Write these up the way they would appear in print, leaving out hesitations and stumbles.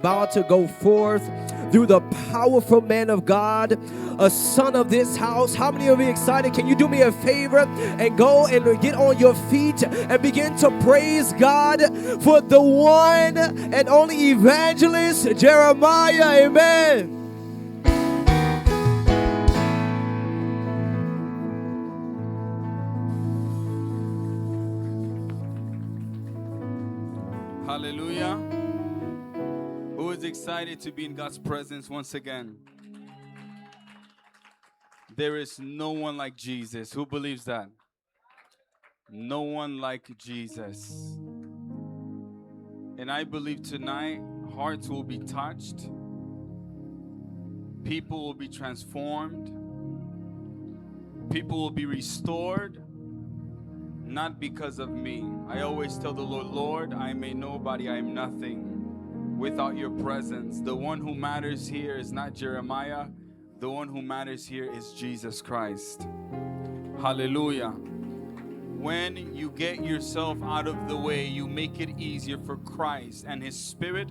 About to go forth through the powerful man of God, a son of this house. How many of you excited? Can you do me a favor and go and get on your feet and begin to praise God for the one and only evangelist, Jeremiah? Amen. Hallelujah. Who is excited to be in God's presence once again? There is no one like Jesus. Who believes that? No one like Jesus. And I believe tonight hearts will be touched. People will be transformed. People will be restored. Not because of me. I always tell the Lord, Lord, I am a nobody, I am nothing without your presence. The one who matters here is not Jeremiah. The one who matters here is Jesus Christ. Hallelujah. When you get yourself out of the way, you make it easier for Christ and His Spirit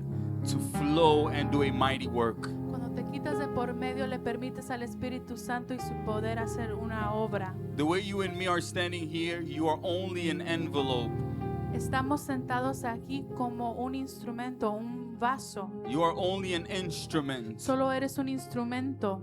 to flow and do a mighty work. Cuando te quitas de por medio, le permites al Espíritu Santo y su poder hacer una obra. The way you and me are standing here, you are only an envelope. Estamos sentados aquí como un instrumento, un vaso. You are only an instrument. Solo eres un instrumento.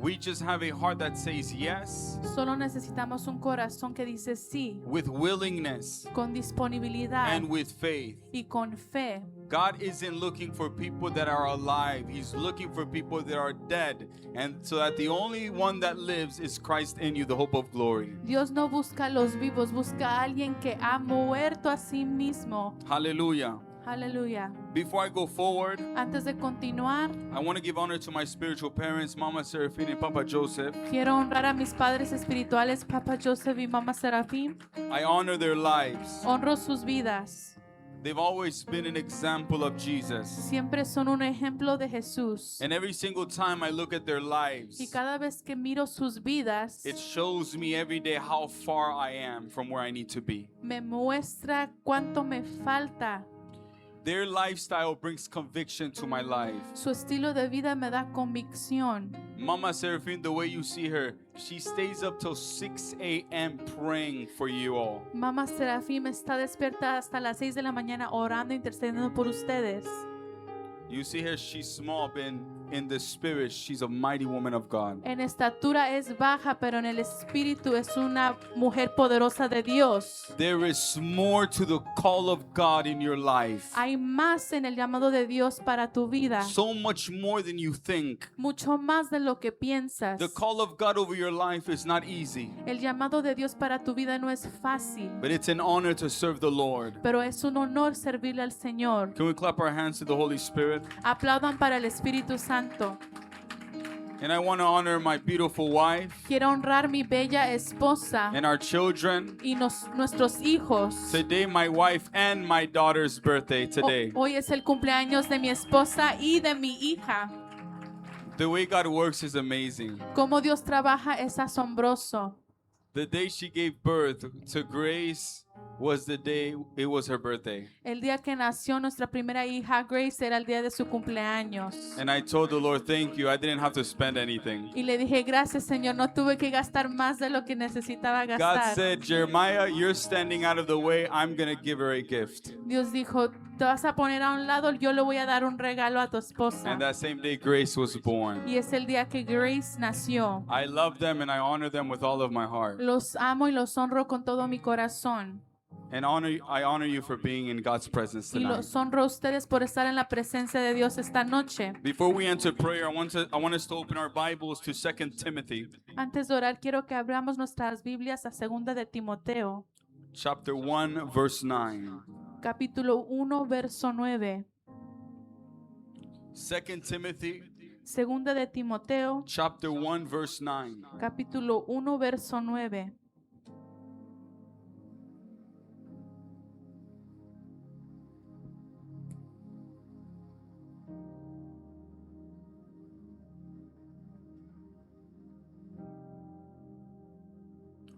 We just have a heart that says yes Solo necesitamos un corazón que dice sí, with willingness con disponibilidad and with faith. y con fe. God isn't looking for people that are alive. He's looking for people that are dead. And so that the only one that lives is Christ in you, the hope of glory. Dios no busca a los vivos, busca a alguien que ha muerto a sí mismo. Hallelujah. Aleluya. Before I go forward, Antes de continuar, I want to give honor to my spiritual parents, Mama Seraphine and Papa Joseph. quiero honrar a mis padres espirituales, Papa Joseph y Mama Serafín. I honor their lives. Honro sus vidas. They've always been an example of Jesus. Siempre son un ejemplo de Jesús. And every single time I look at their lives, Y cada vez que miro sus vidas, it shows me every day how far I am from where I need to be. me muestra cuánto me falta. Their lifestyle brings conviction to my life. Su estilo de vida me da convicción. Mama Seraphine, the way you see her, she stays up till 6 a.m. praying for you all. Mamá Serafín está despierta hasta las 6 de la mañana orando, intercediendo por ustedes. You see her, she's small, but in the spirit, she's a mighty woman of God. En estatura es baja, pero en el espíritu es una mujer poderosa de Dios. There is more to the call of God in your life. Hay más en el llamado de Dios para tu vida. So much more than you think. Mucho más de lo que piensas. The call of God over your life is not easy, El llamado de Dios para tu vida no es fácil, but it's an honor to serve the Lord. pero es un honor servirle al Señor. Can we clap our hands to the Holy Spirit? Aplaudan para el Espíritu Santo. And I want to honor my beautiful wife Quiero honrar mi bella esposa and our children. y nuestros hijos. Today, my wife and my daughter's birthday today. Hoy es el cumpleaños de mi esposa y de mi hija. The way God works is amazing. Cómo Dios trabaja es asombroso. The day she gave birth to Grace was the day it was her birthday. El día que nació nuestra primera hija, Grace, era el día de su cumpleaños. And I told the Lord, thank you. I didn't have to spend anything. Y le dije, gracias, Señor, no tuve que gastar más de lo que necesitaba God gastar. said, Jeremiah, you're standing out of the way. I'm going to give her a gift. Dios dijo, te vas a poner a un lado, yo le voy a dar un regalo a tu esposa. And that same day, Grace was born. Y es el día que Grace nació. I love them and I honor them with all of my heart. Los amo y los honro con todo mi corazón. And I honor you for being in God's presence Y tonight. los honro a ustedes por estar en la presencia de Dios esta noche. Before we enter prayer, I want us to open our Bibles to 2 Timothy, Antes de orar, quiero que abramos nuestras Biblias a 2 de Timoteo, chapter 1, verse 9. capítulo 1, verso 9. 2 Timothy, 2 de Timoteo, chapter 1, verse 9. capítulo 1, verso 9.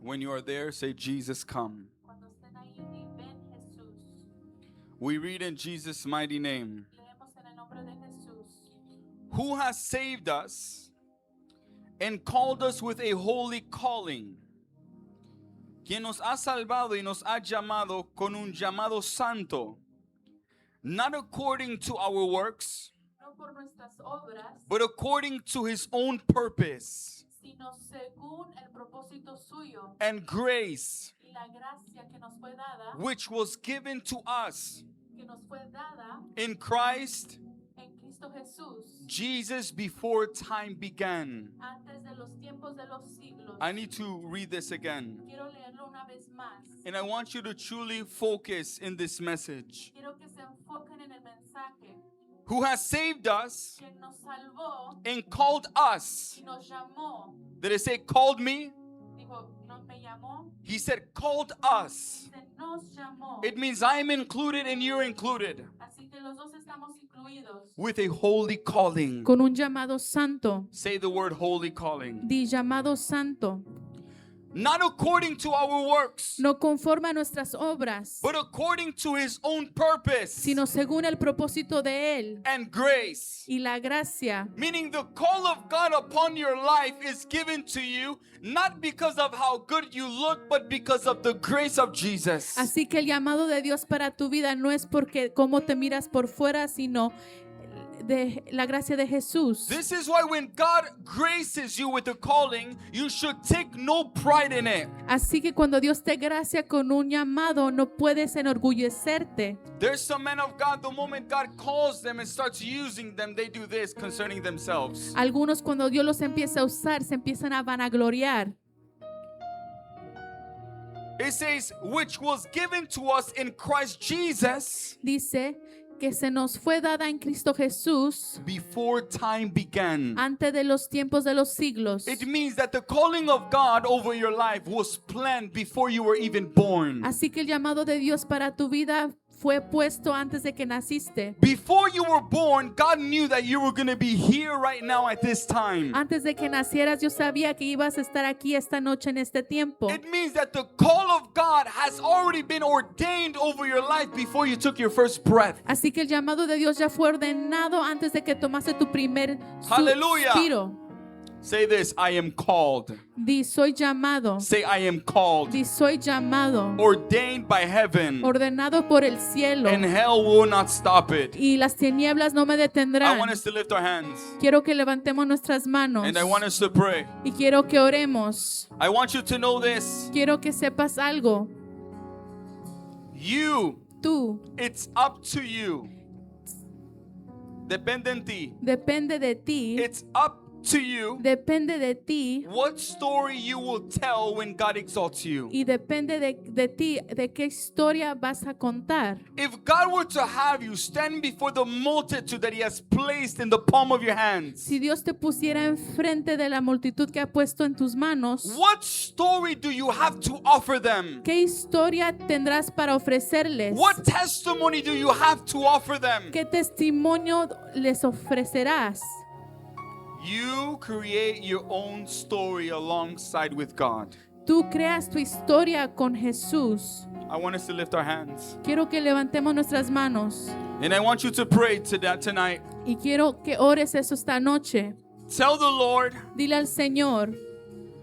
When you are there, say, Jesus, come. Cuando estén ahí, di, ven Jesús. We read in Jesus' mighty name. Leemos en el nombre de who has saved us and called us with a holy calling, quien nos ha salvado y nos ha llamado con un llamado santo, not according to our works, no por nuestras obras, but according to his own purpose sino según el propósito suyo and grace, y la gracia que nos fue dada, which was given to us que nos fue dada in Christ en Cristo Jesús, Jesus before time began. antes de los tiempos de los siglos. I need to read this again. Quiero leerlo una vez más. And I want you to truly focus in this message. Quiero que se enfoquen en el mensaje. Who has saved us Quien nos salvó and called us. y nos llamó. Did it say called me? Dijo, no me llamó. He said called us. Se nos llamó. It means I'm included and you're included Así que los dos estamos incluidos. with a holy calling. Con un llamado santo. Say the word holy calling. Di llamado santo. Not according to our works, No conforme a nuestras obras, but according to his own purpose sino según el propósito de Él and grace. y la gracia. Meaning the call of God upon your life is given to you not because of how good you look, but because of the grace of Jesus. Así que el llamado de Dios para tu vida no es porque cómo te miras por fuera, sino de la gracia de Jesús. This is why when God graces you with a calling, you should take no pride in it. Así que cuando Dios te gracia con un llamado, no puedes enorgullecerte. There's some men of God, the moment God calls them and starts using them, they do this concerning themselves. Algunos cuando Dios los empieza a usar, se empiezan a vanagloriar. It says, which was given to us in Christ Jesus Dice que se nos fue dada en Cristo Jesús before time began. antes de los tiempos de los siglos. It means that the calling of God over your life was planned before you were even born. Así que el llamado de Dios para tu vida fue puesto antes de que naciste. Before you were born, God knew that you were going to be here right now at this time. Antes de que nacieras, yo sabía que ibas a estar aquí esta noche en este tiempo. It means that the call of God has already been ordained over your life before you took your first breath. Así que el llamado de Dios ya fue ordenado antes de que tomaste tu primer Aleluya. suspiro. Say this, I am called. Di, soy llamado. Say, I am called. Di, soy llamado. Ordained by heaven. Ordenado por el cielo. And hell will not stop it. Y las tinieblas no me I detendrán. want us to lift our hands. Quiero que levantemos nuestras manos. And I want us to pray. Y quiero que oremos. I want you to know this. Quiero que sepas algo. You, Tú, it's up to you. Depende en ti. depende de ti. It's up to you Depende de ti. what story you will tell when God exalts you. Y depende de ti, de qué historia vas a contar. If God were to have you stand before the multitude that He has placed in the palm of your hands, Si Dios te pusiera enfrente de la multitud que ha puesto en tus manos, what story do you have to offer them? ¿qué historia tendrás para ofrecerles? What testimony do you have to offer them? ¿Qué testimonio les ofrecerás? You create your own story alongside with God. Tú creas tu historia con Jesús. I want us to lift our hands. Quiero que levantemos nuestras manos And I want you to pray to that tonight. y quiero que ores eso esta noche. Tell the Lord, Dile al Señor,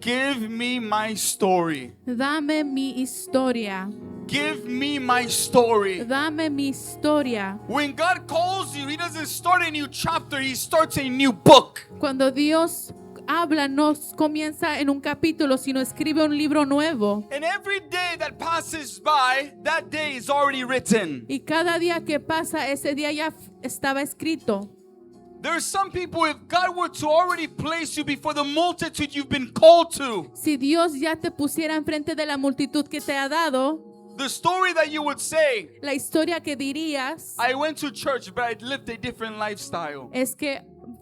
give me my story. dame mi historia. Give me my story. Dame mi historia. When God calls you, He doesn't start a new chapter, He starts a new book. Cuando Dios habla, no comienza en un capítulo, sino escribe un libro nuevo. And every day that passes by, that day is already written. Y cada día que pasa, ese día ya estaba escrito. There are some people, if God were to already place you before the multitude you've been called to, Si Dios ya te pusiera enfrente de la multitud que te ha dado, the story that you would say, la historia que dirías I went to church, but I lived a different lifestyle. es que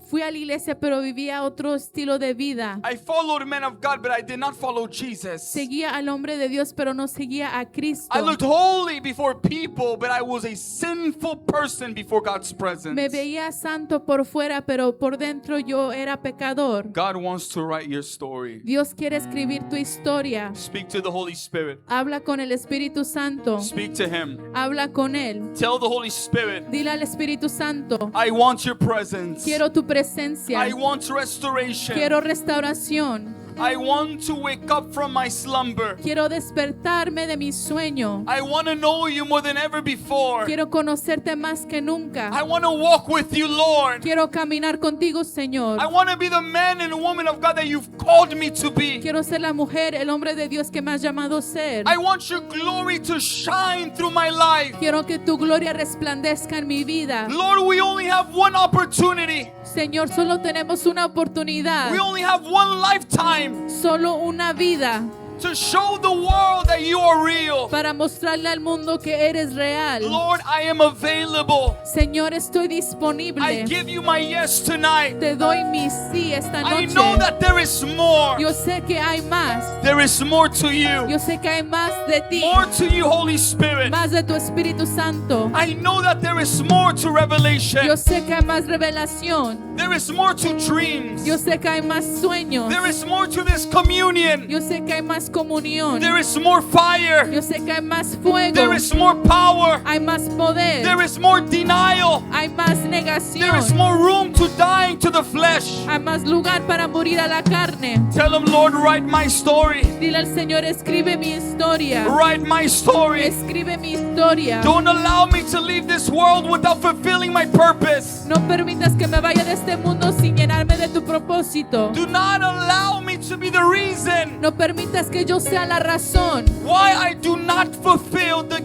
fui a la iglesia, pero vivía otro estilo de vida. I followed men of God, but I did not follow Jesus. Seguía al hombre de Dios, pero no seguía a Cristo. I looked holy before people, but I was a sinful person before God's presence. Me veía santo por fuera, pero por dentro yo era pecador. God wants to write your story. Dios quiere escribir tu historia. Speak to the Holy Spirit. Habla con el Espíritu Santo. Speak to Him. Habla con Él. Tell the Holy Spirit, Dile al Espíritu Santo, I want your presence. quiero tu presencia. presencia. I want restoration. Quiero restauración. I want to wake up from my slumber. Quiero despertarme de mi sueño. I want to know you more than ever before. Quiero conocerte más que I nunca. want to walk with you, Lord. Quiero caminar contigo, Señor. I want to be the man and woman of God that you've called me to be. Quiero ser la mujer, el hombre de Dios que me has llamado ser. I want your glory to shine through my life. Quiero que tu gloria resplandezca en mi vida. Lord, we only have one opportunity. Señor, solo tenemos una oportunidad, We only have one lifetime solo una vida, to show the world that you are real. para mostrarle al mundo que eres real. Lord, I am available. Señor, estoy I disponible. give you my yes tonight. Te doy mi sí esta I know noche. that there is more. Yo sé que hay más. There is more to you. Yo sé que hay más de ti. More to you, Holy Spirit. Más de tu Espíritu Santo. I know that there is more to revelation. Yo sé que hay más revelación. There is more to dreams. Yo sé que hay más sueños. There is more to this communion. Yo sé que hay más comunión. There is more fire. Yo sé que hay más fuego. There is more power. Hay más poder. There is more denial. Hay más There negación. is more room to dying to the flesh. Hay más lugar para morir a la carne. Tell him, Lord, write my story. Dile al Señor, escribe mi historia. Write my story. Escribe mi historia. Don't allow me to leave this world without fulfilling my purpose. No permitas que me vaya de este mundo sin llenarme de tu propósito. Do not allow me to be the reason No permitas que yo sea la razón why I do not fulfill the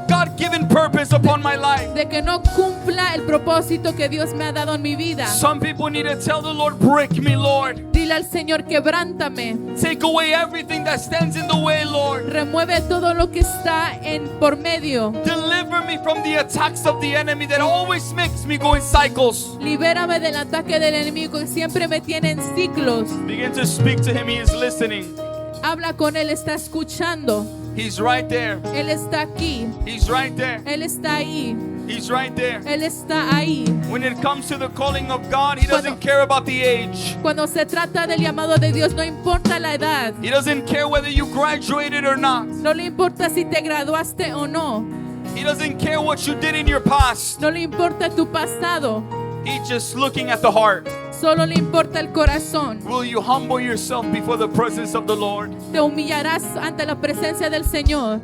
God-given purpose upon my life. de que no cumpla el propósito que Dios me ha dado en mi vida. Some people need to tell the Lord, break me, Lord. Dile al Señor, quebrántame. Take away everything that stands in the way, Lord. Remueve todo lo que está en por medio. Deliver me from the attacks of the enemy that always makes me go in cycles. Libérame del ataque del enemigo que siempre me tiene en ciclos. Begin to speak to him. He is listening. Habla con él, está escuchando. He's right there. Él está aquí. He's right there. Él está ahí. He's right there. Él está ahí. When it comes to the calling of God, He doesn't care about the age. Cuando se trata del llamado de Dios, no importa la edad. He doesn't care whether you graduated or not. No le importa si te graduaste o no. He doesn't care what you did in your past. No le importa tu pasado. He's just looking at the heart. Solo le importa el corazón. Will you humble yourself before the presence of the Lord? Te humillarás ante la presencia del Señor.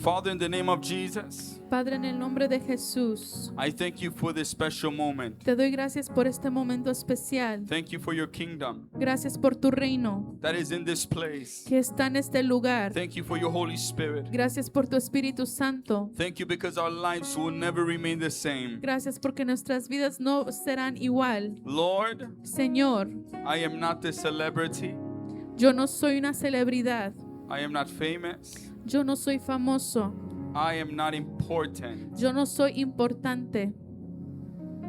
Father, in the name of Jesus, Padre, en el nombre de Jesús, I thank you for this special moment. te doy gracias por este momento especial. Thank you for your kingdom Gracias por tu reino that is in this place. que está en este lugar. Thank you for your Holy Spirit. Gracias por tu Espíritu Santo. Thank you because our lives will never remain the same. Gracias porque nuestras vidas no serán igual. Lord, Señor, I am not the celebrity. yo no soy una celebridad. I am not famous. Yo no soy famoso. I am not important. Yo no soy importante.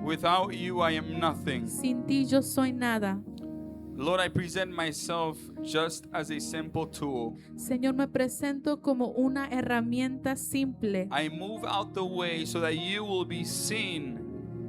Without you, I am nothing. Sin ti yo soy nada. Lord, I present myself just as a simple tool. Señor, me presento como una herramienta simple. I move out the way so that you will be seen,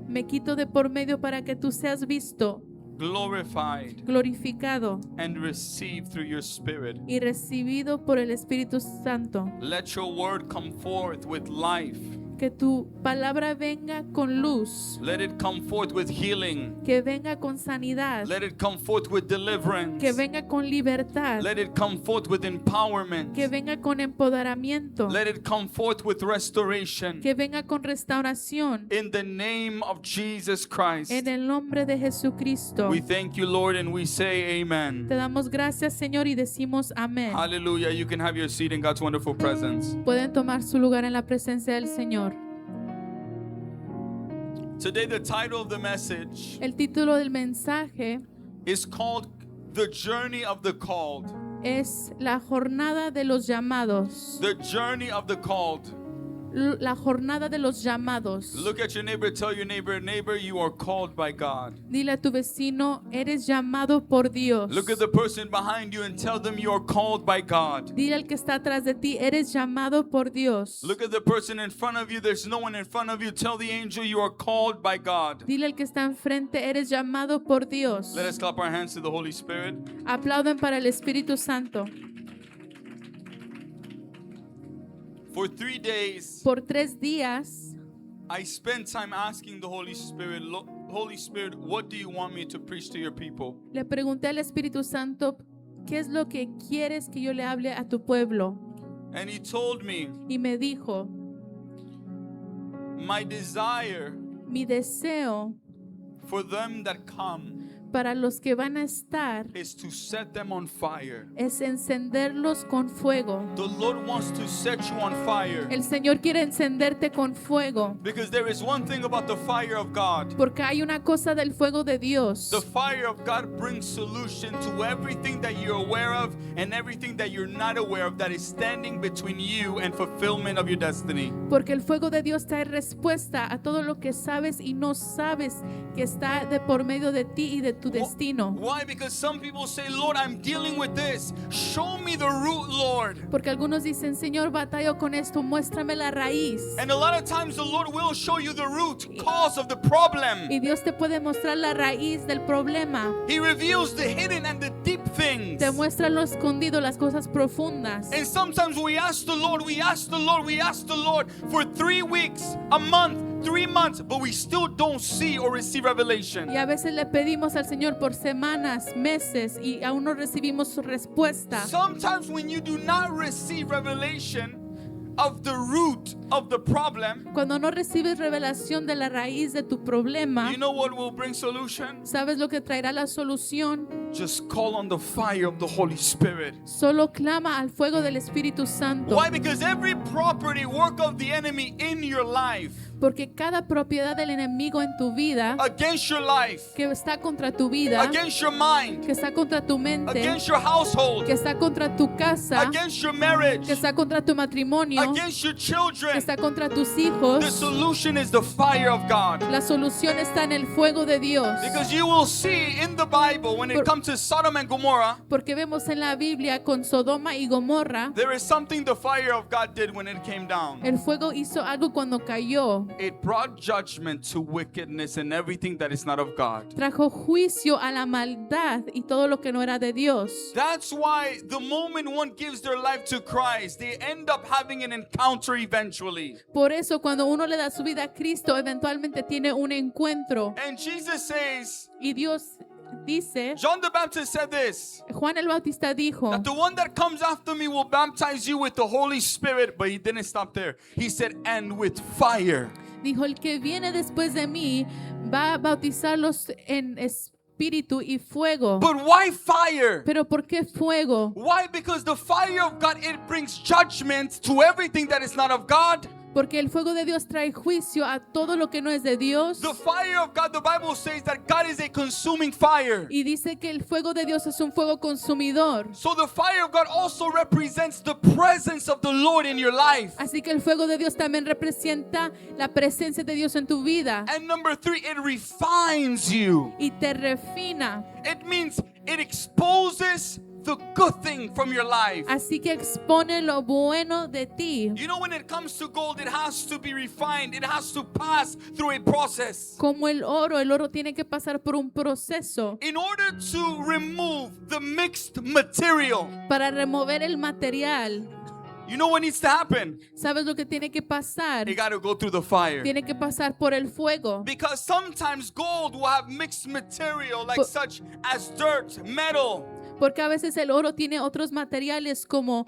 Me quito de por medio para que tú seas visto, glorified, glorificado and received through your Spirit. y recibido por el Espíritu Santo. Let your word come forth with life. Que tu palabra venga con luz, Let it come forth with healing. que venga con sanidad, Let it come forth with deliverance. que venga con libertad, Let it come forth with empowerment. que venga con empoderamiento, Let it come forth with restoration. que venga con restauración. In the name of Jesus Christ. En el nombre de Jesucristo. We thank you, Lord, and we say amen. Te damos gracias, Señor, y decimos amén. Hallelujah. You can have your seat in God's wonderful presence. Pueden tomar su lugar en la presencia del Señor. Today, the title of the message El título del mensaje is called The Journey of the Called. es La jornada de los llamados. The Journey of the Called. la jornada de los llamados. Look at your neighbor, tell your neighbor, neighbor, you are called by God. Dile a tu vecino, eres llamado por Dios. Look at the person behind you and tell them you are called by God. Dile al que está atrás de ti, eres llamado por Dios. Look at the person in front of you, there's no one in front of you, tell the angel you are called by God. Dile al que está enfrente, eres llamado por Dios. Let us clap our hands to the Holy Spirit. Aplauden para el Espíritu Santo. For 3 days, Por 3 días I spent time asking the Holy Spirit, Holy Spirit, what do you want me to preach to your people? le pregunté al Espíritu Santo, ¿qué es lo que quieres que yo le hable a tu pueblo? And he told me, Y me dijo, my desire mi deseo for them that come para los que van a estar is to set them on fire. es encenderlos con fuego. The Lord wants to set you on fire. El Señor quiere encenderte con fuego, Because there is one thing about the fire of God. porque hay una cosa del fuego de Dios. The fire of God brings solution to everything that you're aware of and everything that you're not aware of that is standing between you and fulfillment of your destiny. Porque el fuego de Dios trae respuesta a todo lo que sabes y no sabes que está de por medio de ti y de tu destino. Why? Because some people say, Lord, I'm dealing with this. Show me the root, Lord. Porque algunos dicen, Señor, batallo con esto, muéstrame la raíz. And a lot of times the Lord will show you the root cause of the problem. Y Dios te puede mostrar la raíz del problema. He reveals the hidden and the deep things. Te muestra lo escondido, las cosas profundas. And sometimes we ask the Lord, we ask the Lord, we ask the Lord for 3 weeks, a month, 3 months, but we still don't see or receive revelation. Y a veces le pedimos al Señor por semanas, meses y aún no recibimos su respuesta. Sometimes when you do not receive revelation of the root of the problem, Cuando no recibes revelación de la raíz de tu problema, you know what will bring solution? ¿sabes lo que traerá la solución? Just call on the fire of the Holy Spirit. Solo clama al fuego del Espíritu Santo. Why? Because every property, work of the enemy in your life, Porque cada propiedad del enemigo en tu vida, against your life, que está contra tu vida, against your mind, que está contra tu mente, against your household, que está contra tu casa, against your marriage, que está contra tu matrimonio, against your que children, está contra tus the hijos, solution is the fire of God. la solución está en el fuego de Dios. Because you will see in the Bible, when it comes to Sodom and Gomorrah, Porque vemos en la Biblia con Sodoma y Gomorra, there is something the fire of God did when it came down. el fuego hizo algo cuando cayó. It brought judgment to wickedness and everything that is not of God. Trajo juicio a la maldad y todo lo que no era de Dios. That's why the moment one gives their life to Christ, they end up having an encounter eventually. Por eso cuando uno le da su vida a Cristo, eventualmente tiene un encuentro. And Jesus says, Y Dios dice, John the Baptist said this, Juan el Bautista dijo, that the one that comes after me will baptize you with the Holy Spirit. But he didn't stop there. He said, and with fire. dijo, el que viene después de mí va a bautizarlos en espíritu y fuego. But why fire? Pero ¿por qué fuego? Why? Because the fire of God, it brings judgment to everything that is not of God. Porque el fuego de Dios trae juicio a todo lo que no es de Dios. The fire of God, the Bible says that God is a consuming fire. Y dice que el fuego de Dios es un fuego consumidor. So the fire of God also represents the presence of the Lord in your life. Así que el fuego de Dios también representa la presencia de Dios en tu vida. And number 3, it refines you. Y te refina. It means it exposes the good thing from your life. Así que expone lo bueno de ti. You know, when it comes to gold, it has to be refined. It has to pass through a process. Como el oro tiene que pasar por un proceso In order to remove the mixed material, para remover el material. you know what needs to happen? ¿Sabes lo que tiene que pasar? It got to go through the fire. Tiene que pasar por el fuego. Because sometimes gold will have mixed material like But- such as dirt, metal. Porque a veces el oro tiene otros materiales como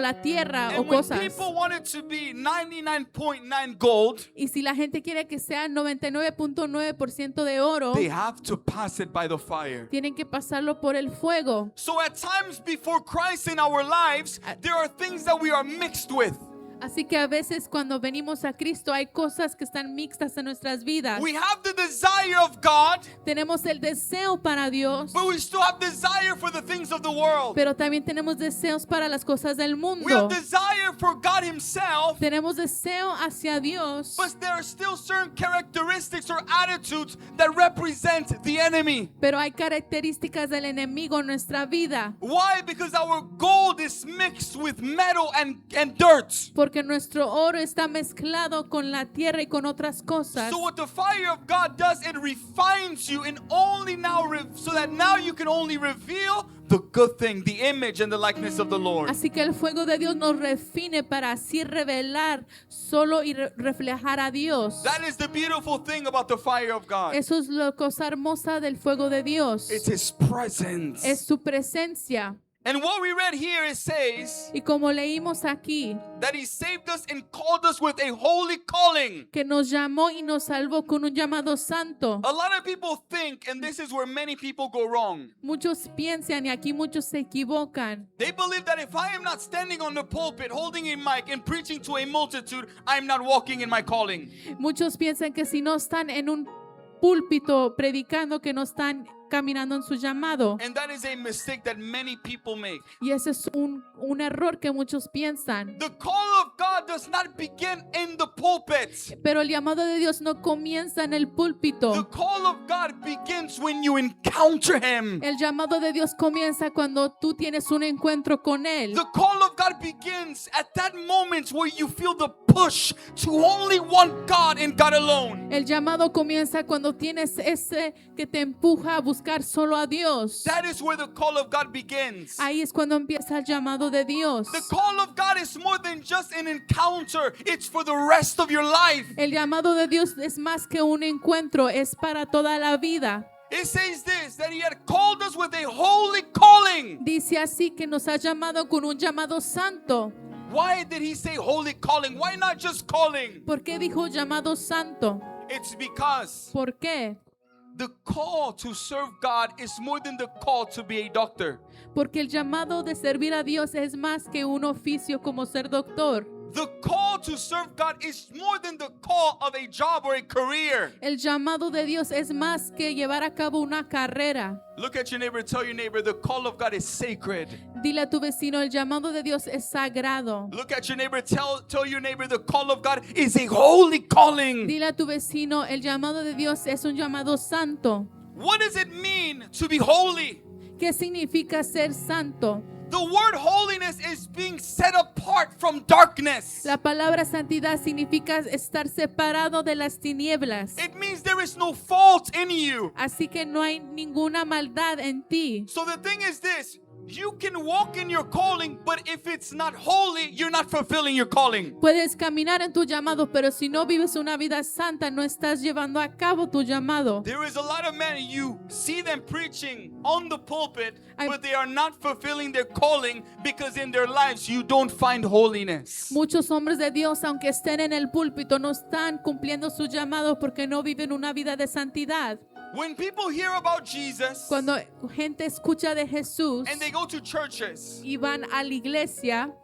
la tierra o And when cosas. people want it to be 99.9 gold, Y si la gente quiere que sea 99.9% de oro, they have to pass it by the fire. tienen que pasarlo por el fuego. So at times before Christ in our lives, there are things that we are mixed with. Así que a veces cuando venimos a Cristo hay cosas que están mixtas en nuestras vidas. We have the desire of God, Tenemos el deseo para Dios, but we still have desire for the things of the world. pero también tenemos deseos para las cosas del We have mundo. desire for God Himself, Tenemos deseo hacia Dios, but there are still certain characteristics or attitudes that represent the enemy. pero hay características del enemigo en nuestra vida. Why? Because our gold is mixed with metal and dirt. Porque nuestro oro está mezclado con la tierra y con otras cosas. So what the fire of God does, it refines you and only now so that now you can only reveal the good thing, the image and the likeness of the Lord. Así que el fuego de Dios nos refine para así revelar solo y reflejar a Dios. That is the beautiful thing about the fire of God. Eso es la cosa hermosa del fuego de Dios. It's His presence. Es su presencia. And what we read here, it says Y como leímos aquí, that He saved us and called us with a holy calling. que nos llamó y nos salvó con un llamado santo. A lot of people think, and this is where many people go wrong, Muchos piensan y aquí muchos se equivocan. they believe that if I am not standing on the pulpit holding a mic and preaching to a multitude, I'm not walking in my calling. Muchos piensan que si no están en un púlpito predicando, que no están caminando en su llamado. And that is a mistake that many people make. Y ese es un error que muchos piensan. The call of God does not begin in the pulpit. Pero el llamado de Dios no comienza en el The púlpito. call of God begins when you encounter Him. El llamado de Dios comienza cuando tú tienes un encuentro con Él. The call of God begins at that moment where you feel the push to only want God and God alone. El llamado comienza cuando tienes ese que te empuja a buscar solo a Dios. That is where the call of God begins. Ahí es cuando empieza el llamado de Dios. The call of God is more than just an encounter. It's for the rest of your life. El llamado de Dios es más que un encuentro, es para toda la vida. It says this, that He had called us with a holy calling. Dice así que nos ha llamado con un llamado santo. Why did He say holy calling? Why not just calling? ¿Por qué dijo llamado santo? It's because ¿Por qué? the call to serve God is more than the call to be a doctor. Porque el llamado de servir a Dios es más que un oficio como ser doctor. The call to serve God is more than the call of a job or a career. El llamado de Dios es más que llevar a cabo una carrera. Look at your neighbor, tell your neighbor, the call of God is sacred. Dile a tu vecino, el llamado de Dios es sagrado. Look at your neighbor, tell your neighbor, the call of God is a holy calling. Dile a tu vecino, el llamado de Dios es un llamado santo. What does it mean to be holy? ¿Qué significa ser santo? The word holiness is being set apart from darkness. La palabra santidad significa estar separado de las tinieblas. It means there is no fault in you. Así que no hay ninguna maldad en ti. So the thing is this, you can walk in your calling, but if it's not holy, you're not fulfilling your calling. Puedes caminar en tu llamado, pero si no vives una vida santa, no estás llevando a cabo tu llamado. There is a lot of men, you see them preaching on the pulpit, I'm- but they are not fulfilling their calling because in their lives you don't find holiness. Muchos hombres de Dios, aunque estén en el púlpito, no están cumpliendo su llamado porque no viven una vida de santidad. When people hear about Jesus Cuando gente escucha de Jesús and they go to churches, y van a la iglesia,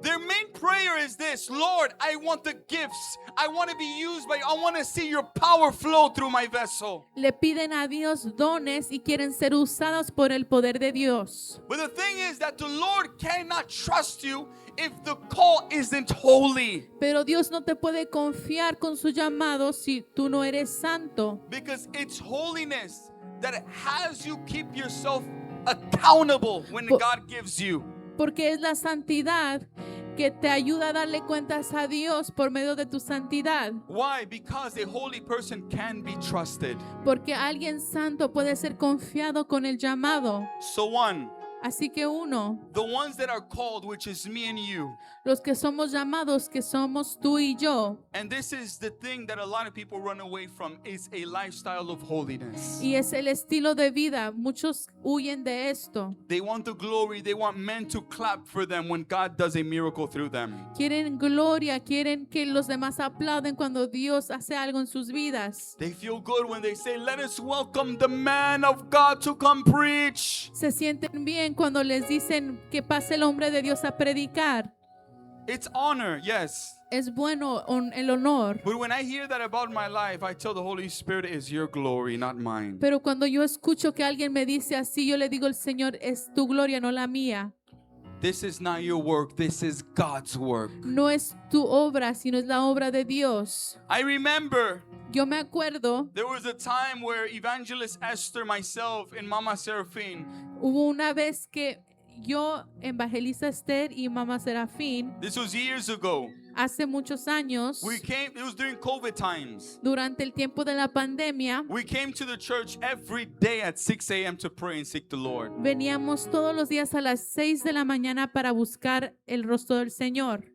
their main prayer is this: Lord, I want the gifts. I want to be used by, I want to see your power flow through my vessel. le piden a Dios dones y quieren ser usados por el poder de Dios. But the thing is that the Lord cannot trust you if the call isn't holy. Pero Dios no te puede confiar con su llamado si tú no eres santo. Because it's holiness that has you keep yourself accountable when Po- God gives you. Porque es la santidad que te ayuda a darle cuentas a Dios por medio de tu santidad. Why? Because a holy person can be trusted. Porque alguien santo puede ser confiado con el llamado. So one, Así que uno, the ones that are called, which is me and you. los que somos llamados, que somos tú y yo. And this is the thing that a lot of people run away from, is a lifestyle of holiness. Y es el estilo de vida. Muchos huyen de esto. They want the glory. They want men to clap for them when God does a miracle through them. Quieren gloria, quieren que los demás aplauden cuando Dios hace algo en sus vidas. They feel good when they say, let us welcome the man of God to come preach. Se sienten bien cuando les dicen que pase el hombre de Dios a predicar. It's honor, yes. Es bueno el honor. But when I hear that about my life, I tell the Holy Spirit, it's your glory, not mine. Pero cuando yo escucho que alguien me dice así, yo le digo al Señor, es tu gloria, no la mía. This is not your work, this is God's work. No es tu obra, sino es la obra de Dios. I remember Yo me acuerdo, there was a time where Evangelist Esther, myself, and Mama Seraphine, hubo una vez que yo, Evangelista Esther y Mamá Serafín, this was years ago. hace muchos años, It was during COVID times. durante el tiempo de la pandemia, We came to the church every day at 6 a.m. to pray and seek the Lord. veníamos todos los días a las 6 de la mañana para buscar el rostro del Señor.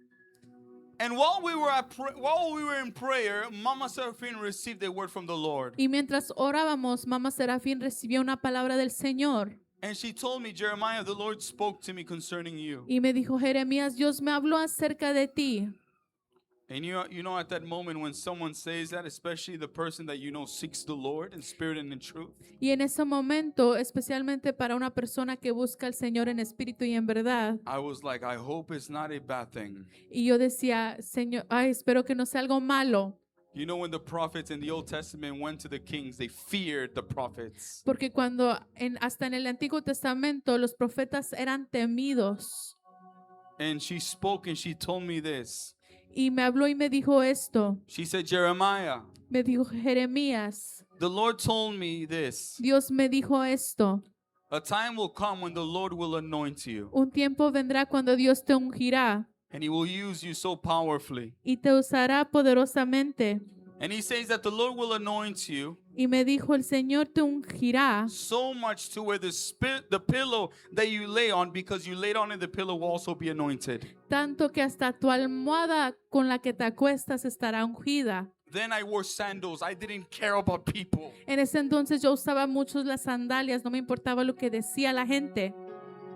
And while we were in prayer, Mama Seraphine received a word from the Lord. Y mientras orábamos, Mamá Serafín recibió una palabra del Señor. And she told me, Jeremiah, the Lord spoke to me concerning you. Y me dijo, Jeremías, Dios me habló acerca de ti. And you know, at that moment when someone says that, especially the person that you know seeks the Lord in spirit and in truth, Y en ese momento, especialmente para una persona que busca al Señor en espíritu y en verdad, I was like, I hope it's not a bad thing. y yo decía, Señor, ay, espero que no sea algo malo. You know, when the prophets in the Old Testament went to the kings, they feared the prophets. Porque cuando hasta en el Antiguo Testamento los profetas eran temidos. And she spoke and she told me this. Y me habló y me dijo esto. She said, Jeremiah, Me dijo, Jeremías, the Lord told me this. Dios me dijo esto. A time will come when the Lord will anoint you, Un tiempo vendrá cuando Dios te ungirá and He will use you so powerfully. y te usará poderosamente. And He says that the Lord will anoint you Y me dijo, el Señor te ungirá so much to where the pillow that you lay on, because you laid on it, the pillow will also be anointed. tanto que hasta tu almohada con la que te acuestas estará ungida. Then I wore sandals. I didn't care about people. En ese entonces yo usaba mucho las sandalias, no me importaba lo que decía la gente.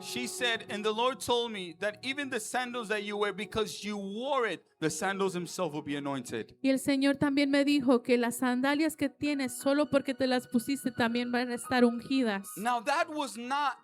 She said, and the Lord told me that even the sandals that you wear, because you wore it, the sandals themselves will be anointed. Y el Señor también me dijo que las sandalias que tienes, solo porque te las pusiste, también van a estar ungidas. Now that was not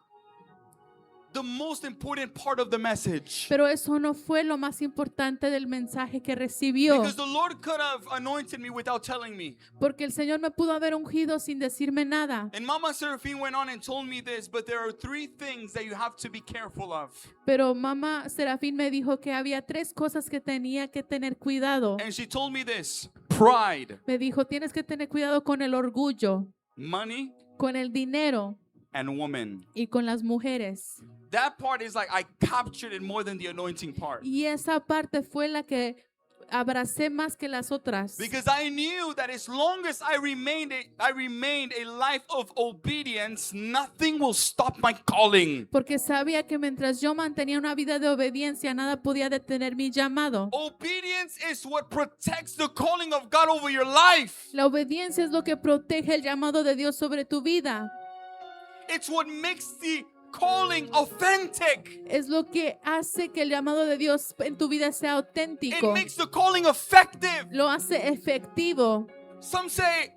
the most important part of the message. Pero eso no fue lo más importante del mensaje que recibió. Because the Lord could have anointed me without telling me. Porque el Señor me pudo haber ungido sin decirme nada. And Mama Seraphine went on and told me this, but there are 3 things that you have to be careful of. Pero Mamá Serafín me dijo que había 3 cosas que tenía que tener cuidado. And she told me this: pride, Me dijo, tienes que tener cuidado con el orgullo, money, con el dinero and woman. y con las mujeres. That part is like I captured it more than the anointing part. Y esa parte fue la que abracé más que las otras. Because I knew that as long as I remained a life of obedience, nothing will stop my calling. Porque sabía que mientras yo mantenía una vida de obediencia, nada podía detener mi llamado. Obedience is what protects the calling of God over your life. La obediencia es lo que protege el llamado de Dios sobre tu vida. It's what makes the calling authentic. Es lo que hace que el llamado de Dios en tu vida sea It auténtico. makes the calling effective. Lo hace efectivo. Some say,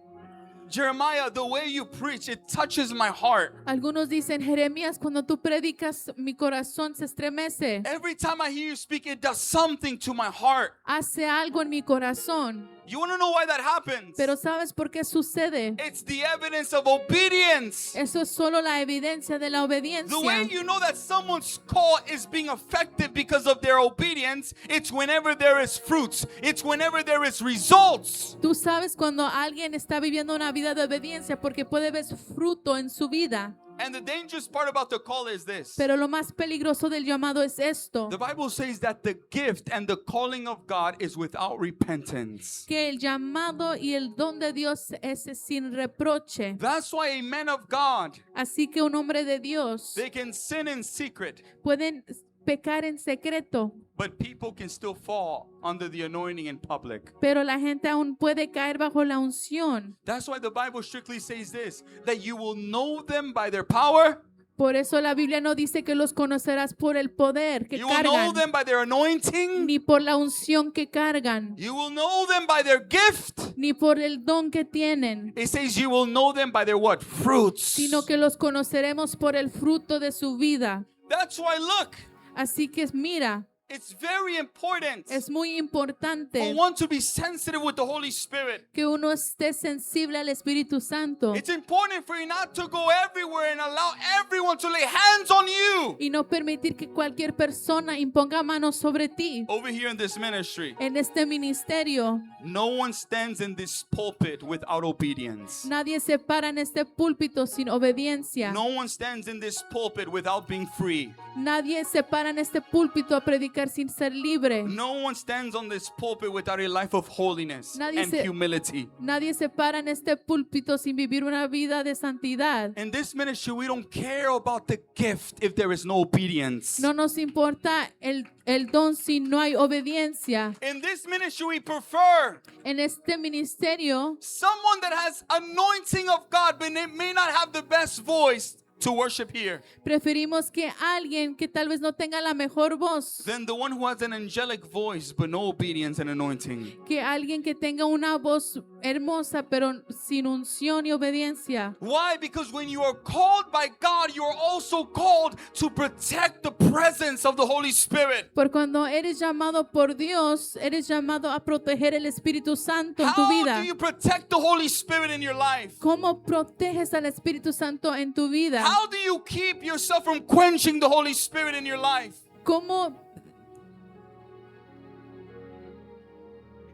Jeremiah, the way you preach, it touches my heart. Algunos dicen, Jeremías, cuando tú predicas, mi corazón se estremece. Every time I hear you speak, it does something to my heart. Hace algo en mi corazón. You want to know why that happens? Pero ¿sabes por qué sucede? It's the evidence of obedience. Eso es solo la evidencia de la The way obediencia. you know that someone's call is being effective because of their obedience, it's whenever there is fruits. It's whenever there is results. Tú sabes cuando alguien está viviendo una vida de obediencia porque puede ver fruto en su vida. And the dangerous part about the call is this. Pero lo más peligroso del llamado es esto. The Bible says that the gift and the calling of God is without repentance. Que el llamado y el don de Dios es sin reproche. That's why a man of God, Así que un hombre de Dios they can sin in secret, pueden pecar en secreto, but people can still fall under the anointing in public. pero la gente aún puede caer bajo la unción. That's why the Bible strictly says this, that you will know them by their power. Por eso la Biblia no dice que los conocerás por el poder que You will know cargan, them by their anointing. ni por la unción que cargan, You will know them by their gift. ni por el don que tienen, It says you will know them by their what? Fruits. sino que los conoceremos por el fruto de su vida. That's why, look, Así que mira, It's very important Es muy for importante one to be sensitive with the Holy Spirit. que uno esté sensible al Espíritu Santo It's important for you not to go everywhere and allow everyone to lay hands on you. y no permitir que cualquier persona imponga manos sobre ti. Over here in this ministry, En este ministerio, no one stands in this pulpit without obedience. nadie se para en este púlpito sin obediencia. No one stands in this pulpit without being free. Nadie se para en este púlpito a predicar sin ser libre. No one stands on this pulpit without a life of holiness Nadie and se- humility. Nadie se para en este púlpito sin vivir una vida de santidad. In this ministry, we don't care about the gift if there is no obedience. No nos importa el don si no hay obediencia. In this ministry, we prefer En este ministerio someone that has anointing of God, but they may not have the best voice to worship here, preferimos que alguien que tal vez no tenga la mejor voz, than the one who has an angelic voice, but no obedience and anointing. que alguien que tenga una voz hermosa pero sin unción y obediencia. Why? Because when you are called by God, you are also called to protect the presence of the Holy Spirit. Por cuando eres llamado por Dios, eres llamado a proteger el Espíritu Santo en tu How vida. do you protect the Holy Spirit in your life? ¿Cómo proteges al Espíritu Santo en tu vida? How do you keep yourself from quenching the Holy Spirit in your life? ¿Cómo?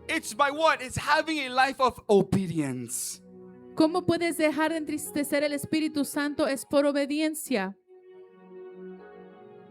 It's by what? It's having a life of obedience. ¿Cómo puedes dejar de entristecer el Espíritu Santo? Es por obediencia.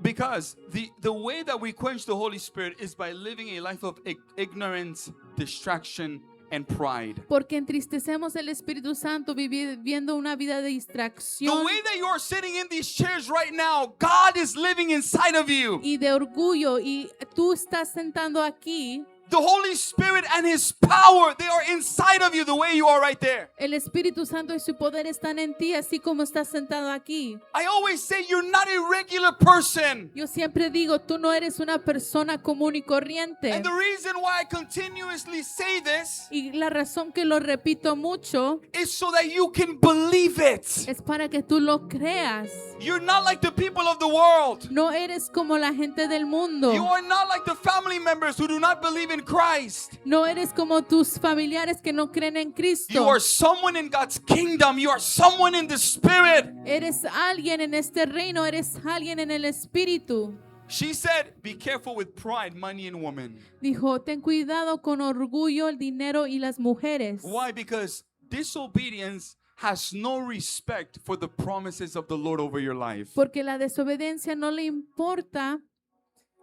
Because the way that we quench the Holy Spirit is by living a life of ignorance, distraction, and pride. Porque entristecemos el Espíritu Santo viviendo una vida de The distracción way that you are sitting in these chairs right now, God is living inside of you. y de orgullo. Y tú estás sentando aquí. The Holy Spirit and His power, they are inside of you the way you are right there. El Espíritu Santo y su poder están en ti, así como estás sentado aquí. I always say you're not a regular person. Yo siempre digo, tú no eres una persona común y corriente. And the reason why I continuously say this Y la razón que lo repito mucho is so that you can believe it. es para que tú lo creas. You're not like the people of the world. No eres como la gente del mundo. You are not like the family members who do not believe in Christ. No eres como tus familiares que no creen en You Cristo. are someone in God's kingdom. You are someone in the Spirit. Eres alguien en este reino, eres alguien en el Espíritu. She said, be careful with pride, money, and women. Dijo, ten cuidado con orgullo, el dinero y las mujeres. Why? Because disobedience has no respect for the promises of the Lord over your life. Porque la desobediencia no le importa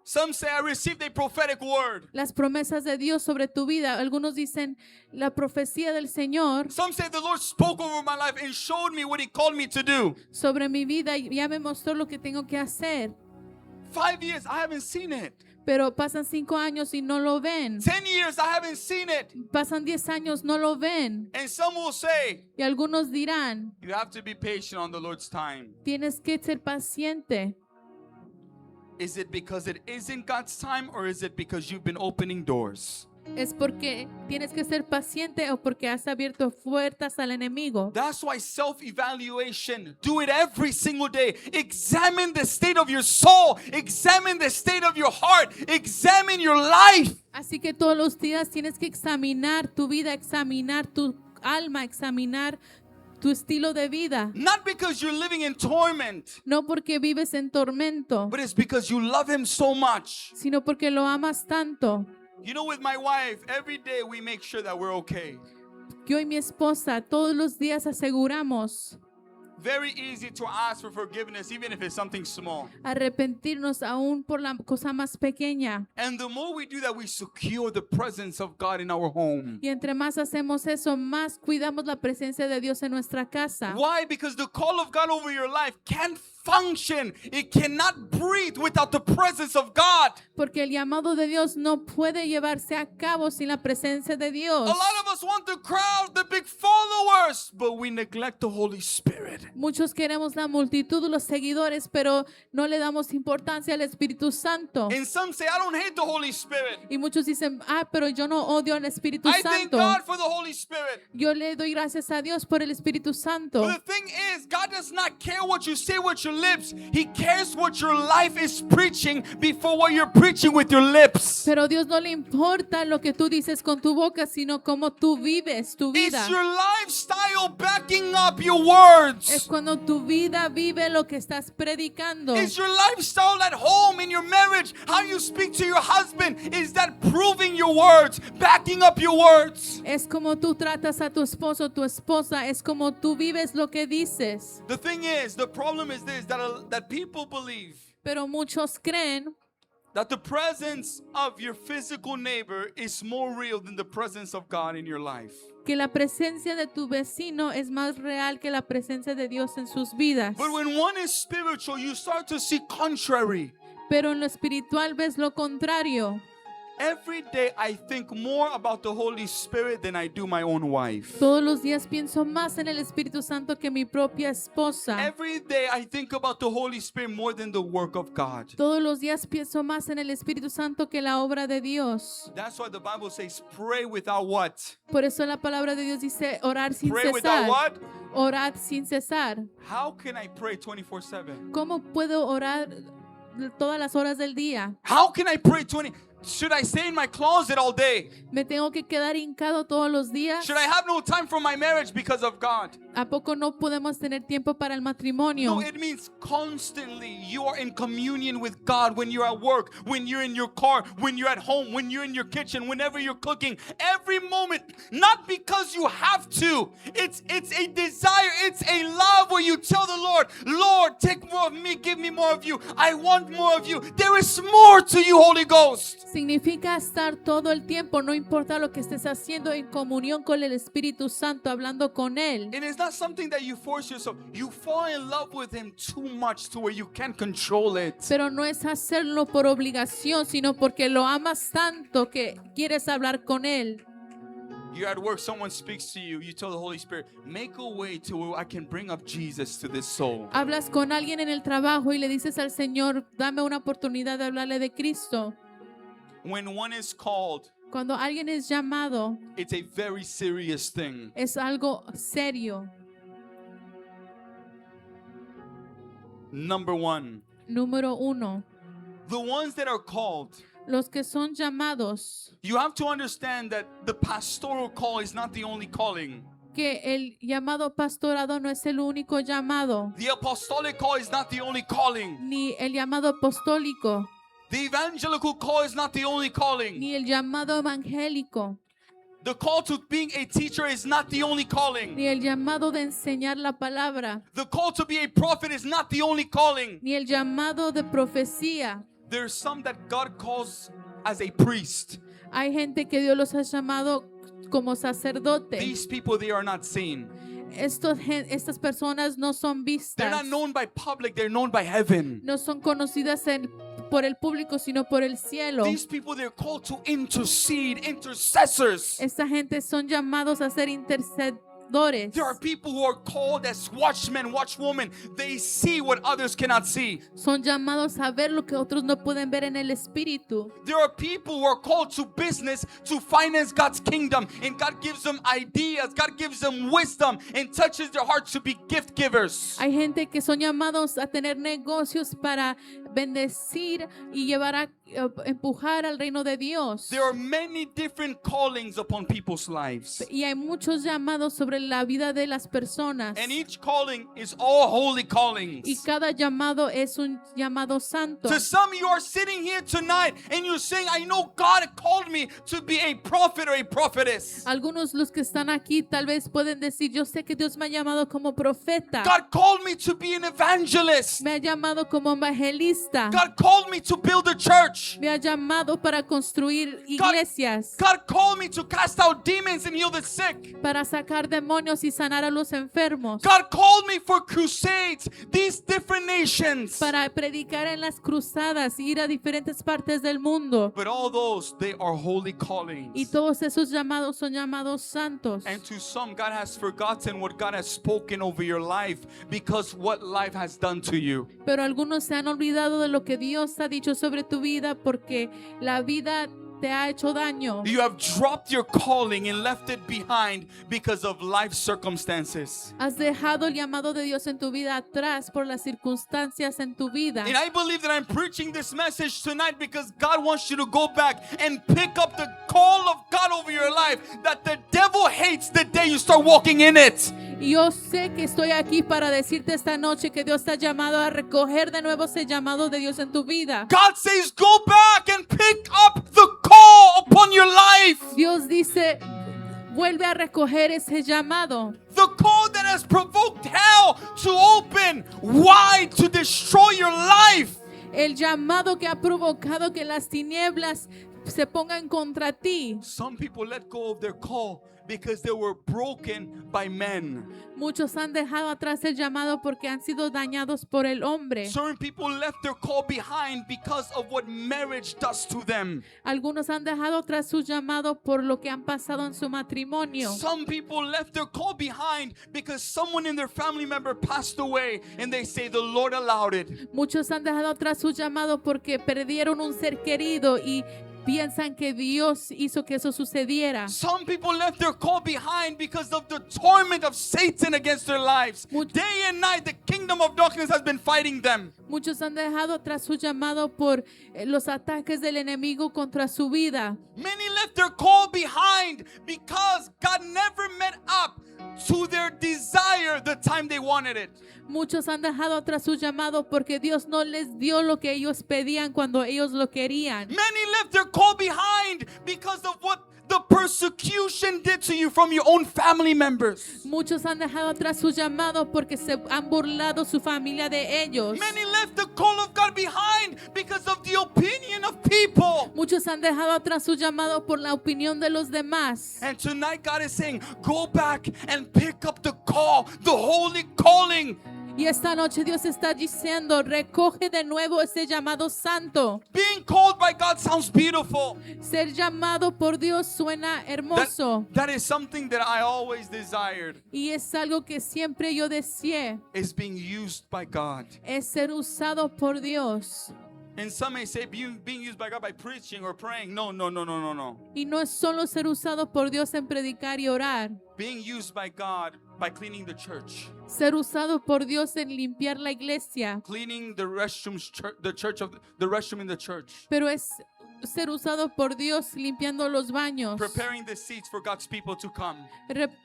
Some say, I received a prophetic word. las promesas de Dios sobre tu vida. Algunos dicen la profecía del Señor Some say the Lord spoke over my life and showed me what He called me to do. sobre mi vida y ya me mostró lo que tengo que hacer. 5 years, I haven't seen it. Pero pasan 5 años y no lo ven. 10 years, I haven't seen it. Pasan 10 años, no lo ven. And some will say, Y algunos dirán, you have to be patient on the Lord's time. tienes que ser paciente. Is it because it isn't God's time, or is it because you've been opening doors? Es porque tienes que ser paciente o porque has abierto puertas al enemigo. That's why self-evaluation, do it every single day. Examine the state of your soul. Examine the state of your heart. Examine your life. Así que todos los días tienes que examinar tu vida, examinar tu alma, examinar tu estilo de vida. Not because you're living in torment, No porque vives en tormento, but it's because you love Him so much. sino porque lo amas tanto. You know, with my wife, every day we make sure that we're okay. Yo y mi esposa todos los días aseguramos Very easy to ask for forgiveness, even if it's something small. arrepentirnos aún por la cosa más pequeña. And the more we do that, we secure the presence of God in our home. Y entre más hacemos eso, más cuidamos la presencia de Dios en nuestra casa. Why? Because the call of God over your life can't function. It cannot breathe without the presence of God. Porque el llamado de Dios no puede llevarse a cabo sin la presencia de Dios. A lot of us want the crowd, the big followers, but we neglect the Holy Spirit. Muchos queremos la multitud, los seguidores, pero no le damos importancia al Espíritu Santo. And some say, I don't hate the Holy Spirit. Y muchos dicen, pero yo no odio al Espíritu I thank Santo. God for the Holy Spirit. Yo le doy gracias a Dios por el Espíritu Santo. But the thing is, God does not care what you say, what you lips. He cares what your life is preaching before what you're preaching with your lips. Pero Dios no le importa lo que tú dices con tu boca, sino cómo tú vives tu vida. It's your lifestyle backing up your words. Es cuando tu vida vive lo que estás predicando. It's your lifestyle at home, in your marriage, how you speak to your husband. Is that proving your words, backing up your words? Es como tú tratas a tu esposo, tu esposa. Es como tú vives lo que dices. The thing is, the problem is this, that people believe Pero muchos creen that the presence of your physical neighbor is more real than the presence of God in your life. que la presencia de tu vecino es más real que la presencia de Dios en sus vidas. But when one is spiritual, you start to see contrary. Pero en lo espiritual ves lo contrario. Every day I think more about the Holy Spirit than I do my own wife. Todos los días pienso más en el Espíritu Santo que mi propia esposa. Every day I think about the Holy Spirit more than the work of God. Todos los días pienso más en el Espíritu Santo que la obra de Dios. That's why the Bible says pray without what? Por eso la palabra de Dios dice orar sin Pray without cesar. what? Orad sin cesar. How can I pray 24/7? ¿Cómo puedo orar todas las horas del día? How can I pray 20? Should I stay in my closet all day? ¿Me tengo que quedar hincado todos los días? Should I have no time for my marriage because of God? ¿A poco no podemos tener tiempo para el matrimonio? No, it means constantly you are in communion with God when you're at work, when you're in your car, when you're at home, when you're in your kitchen, whenever you're cooking. Every moment, not because you have to. It's a desire, it's a love where you tell the Lord, Lord, take more of me, give me more of you. I want more of you. There is more to you, Holy Ghost. Significa estar todo el tiempo, no importa lo que estés haciendo, en comunión con el Espíritu Santo, hablando con Él. It is not something that you force yourself. You fall in love with Him too much to where you can't control it. Pero no es hacerlo por obligación, sino porque lo amas tanto que quieres hablar con Él. You're at work, someone speaks to you, you tell the Holy Spirit, make a way to where I can bring up Jesus to this soul. Hablas con alguien en el trabajo y le dices al Señor, dame una oportunidad de hablarle de Cristo. When one is called, Cuando alguien es llamado, it's a very serious thing. es algo serio. Number one, Número uno, the ones that are called, los que son llamados, you have to understand that the pastoral call is not the only calling. que el llamado pastorado no es el único llamado, The apostolic call is not the only calling. ni el llamado apostólico, The evangelical call is not the only calling. ni el llamado evangélico, The call to being a teacher is not the only calling. ni el llamado de enseñar la palabra, The call to be a prophet is not the only calling. ni el llamado de profecía. There's some that God calls as a priest. Hay gente que Dios los ha llamado como sacerdotes. These people, they are not seen. Estas personas no son They're vistas, not known by public, they're known by heaven. no son conocidas por el público, sino por el cielo. These people, they're called to intercede, intercessors. Esta gente son llamados a ser intercedores. There are people who are called as watchmen, watchwomen. They see what others cannot see. Son llamados a ver lo que otros no pueden ver en el espíritu. There are people who are called to business to finance God's kingdom, and God gives them ideas, God gives them wisdom, and touches their hearts to be gift givers. Hay gente que son llamados a tener negocios para bendecir y llevar a empujar al reino de Dios. There are many different callings upon people's lives, Y hay muchos llamados sobre la vida de las personas. and each calling is all holy Y callings. cada llamado es un llamado santo. To some, you are sitting here tonight and you're saying, I know God called me to be a prophet or a prophetess. Algunos los que están aquí tal vez pueden decir, yo sé que Dios me ha llamado como profeta. God called me to be an evangelist. Me ha llamado como evangelista. God called me to build a church. Me ha llamado para construir iglesias, God called me to cast out demons and heal the sick. para sacar demonios y sanar a los enfermos, God called me for crusades, these different nations. para predicar en las cruzadas, ir a diferentes partes del mundo. But all those, they are holy Y callings. todos esos llamados son llamados santos. And to some, God has forgotten what God has spoken over your life because what life has done to you. Pero algunos se han olvidado de lo que Dios ha dicho sobre tu vida porque la vida te ha hecho daño. You have dropped your calling and left it behind because of life circumstances. Has dejado el llamado de Dios en tu vida atrás por las circunstancias en tu vida. And I believe that I'm preaching this message tonight because God wants you to go back and pick up the call of God over your life that the devil hates the day you start walking in it. Y yo sé que estoy aquí para decirte esta noche que Dios te ha llamado a recoger de nuevo ese llamado de Dios en tu vida. God says, go back and pick up the call upon your life. Dios dice, vuelve a recoger ese llamado. The call that has provoked hell to open wide to destroy your life. El llamado que ha provocado que las tinieblas se pongan contra ti. Some people let go of their call because they were broken by men. Muchos han dejado atrás el llamado porque han sido dañados por el hombre. Certain people left their call behind because of what marriage does to them. Algunos han dejado atrás su llamado por lo que han pasado en su matrimonio. Some people left their call behind because someone in their family member passed away and they say the Lord allowed it. Muchos han dejado atrás su llamado porque perdieron un ser querido y piensan que Dios hizo que eso sucediera. Some people left their call behind because of the torment of Satan against their lives. Day and night, the kingdom of darkness has been fighting them. Muchos han dejado atrás su llamado por los ataques del enemigo contra su vida. Many left their call behind because God never met up to their desire the time they wanted it. Muchos han dejado atrás su llamado porque Dios no les dio lo que ellos pedían cuando ellos lo querían. Many left their call behind because of what the persecution did to you from your own family members. Muchos han dejado atrás su llamado porque se han burlado su familia de ellos. Many left the call of God behind because of the opinion of people. Muchos han dejado atrás su llamado por la opinión de los demás. And tonight God is saying, go back and pick up the call, the holy calling. Y esta noche Dios está diciendo, recoge de nuevo ese llamado santo. Being called by God sounds beautiful. Ser llamado por Dios suena hermoso. That is something that I always desired, Y es algo que siempre yo deseé, is being used by God. es ser usado por Dios. And some may say being used by God by preaching or praying. No. Y no es solo ser usado por Dios en predicar y orar. Being used by God by cleaning the church, Ser usado por Dios en limpiar la iglesia. cleaning the restrooms, the restroom in the church, Pero es ser usado por Dios limpiando los baños. preparing the seats for God's people to come.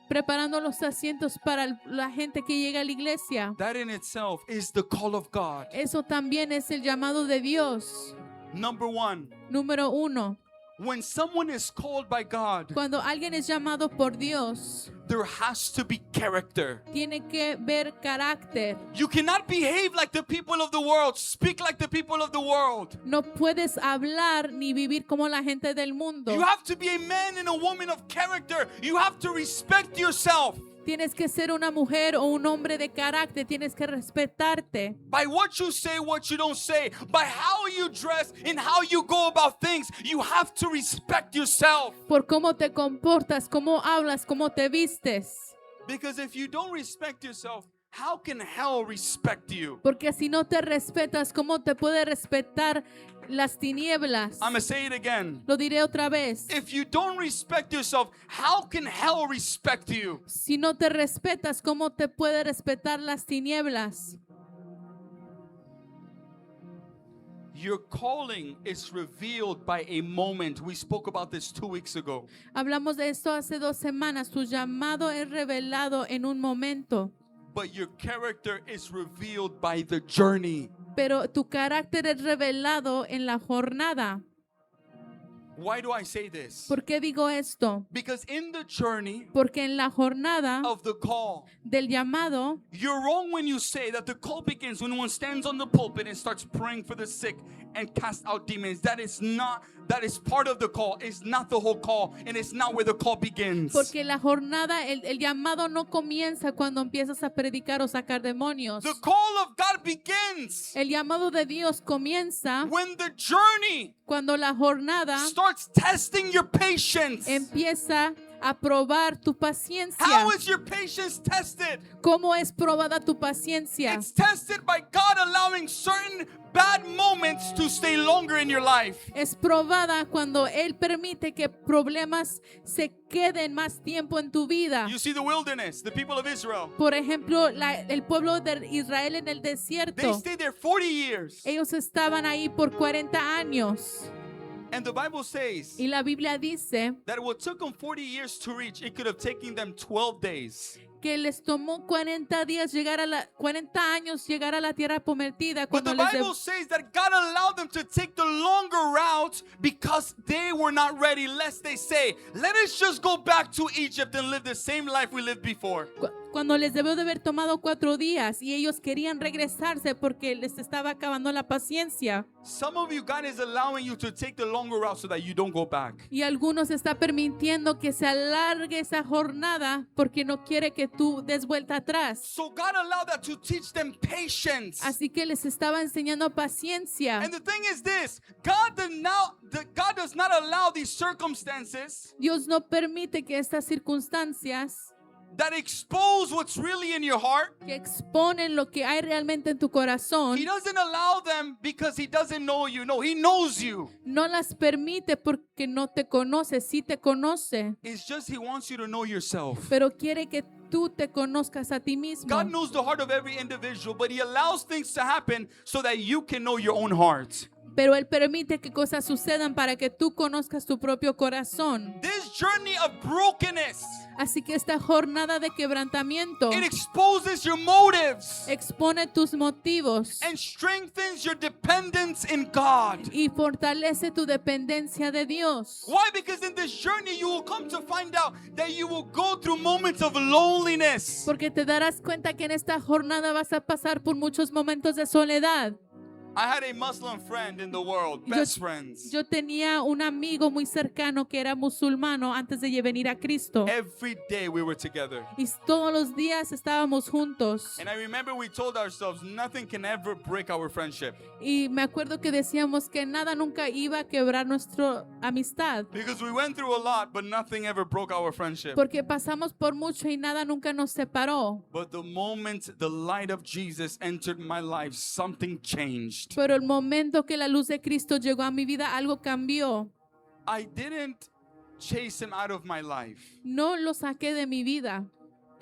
Preparando los asientos para la gente que llega a la iglesia. That in itself is the call of God. Eso también es el llamado de Dios. Number one, Número 1. when someone is called by God, Cuando alguien es llamado por Dios, there has to be character. tiene que ver carácter. You cannot behave like the people of the world, speak like the people of the world. No puedes hablar ni vivir como la gente del mundo. You have to be a man and a woman of character. You have to respect yourself. Tienes que ser una mujer o un hombre de carácter. Tienes que respetarte. By what you say, what you don't say, by how you dress and how you go about things, you have to respect yourself. Por cómo te comportas, cómo hablas, cómo te vistes. Because if you don't respect yourself, how can hell respect you? Porque si no te respetas, ¿cómo te puede respetar las tinieblas? I'm going to say it again. Lo diré otra vez. If you don't respect yourself, how can hell respect you? Si no te respetas, ¿cómo te puede respetar las tinieblas? Your calling is revealed by a moment. We spoke about this 2 weeks ago. Hablamos de esto hace 2 semanas. Tu llamado es revelado en un momento, But your character is revealed by the journey. pero tu carácter es revelado en la jornada. Why do I say this? ¿Por qué digo esto? Because in the journey Porque en la jornada of the call, del llamado, you're wrong when you say that the call begins when one stands on the pulpit and starts praying for the sick and cast out demons. That is part of the call. It's not the whole call, and it's not where the call begins. porque la jornada, el llamado no comienza cuando empiezas a predicar o sacar demonios. The call of God begins El llamado de Dios comienza when the journey cuando la jornada starts testing your patience. empieza a probar tu paciencia. How is your patience tested? ¿Cómo es probada tu paciencia? It's tested by God allowing certain bad moments to stay longer in your life. Es probada cuando Él permite que problemas se queden más tiempo en tu vida. You see the wilderness, the people of Israel. Por ejemplo, el pueblo de Israel en el They desierto. stayed there 40 years. Ellos estaban ahí por 40 años. And the Bible says Y la Biblia dice that what took them 40 years to reach, it could have taken them 12 days. que les tomó 40 días 40 años llegar a la tierra prometida. But the Cuando les Bible says that God allowed them to take the longer route because they were not ready, lest they say, let us just go back to Egypt and live the same life we lived before. cuando les debió de haber tomado 4 días y ellos querían regresarse porque les estaba acabando la paciencia. Some of you, God is allowing you to take the longer route so that you don't go back. Y algunos está permitiendo que se alargue esa jornada porque no quiere que tú des vuelta atrás. So God allowed that to teach them patience. Así que les estaba enseñando paciencia. And the thing is this, God does not allow these circumstances Dios no permite que estas circunstancias that expose what's really in your heart. que exponen lo que hay realmente en tu corazón, He doesn't allow them because he doesn't know you. No, he knows you. no las permite porque no te conoce, sí te conoce, It's just he wants you to know yourself. pero quiere que tú te conozcas a ti mismo. God knows the heart of every individual, but he allows things to happen so that you can know your own heart. Pero Él permite que cosas sucedan para que tú conozcas tu propio corazón. This journey of brokenness, Así que esta jornada de quebrantamiento it exposes your motives expone tus motivos and strengthens your dependence in God. y fortalece tu dependencia de Dios. Why? Because in this journey you will come to find out that you will go through moments of loneliness. Porque te darás cuenta que en esta jornada vas a pasar por muchos momentos de soledad. I had a Muslim friend in the world, best friends. Yo tenía un amigo muy cercano que era musulmano antes de venir a Cristo. Every day we were together. Y todos los días estábamos juntos. And I remember we told ourselves nothing can ever break our friendship. Y me acuerdo que decíamos que nada nunca iba a quebrar nuestra amistad. Because we went through a lot, but nothing ever broke our friendship. Porque pasamos por mucho y nada nunca nos separó. But the moment the light of Jesus entered my life, something changed. Pero el momento que la luz de Cristo llegó a mi vida, algo cambió. I didn't chase him out of my life. No lo saqué de mi vida,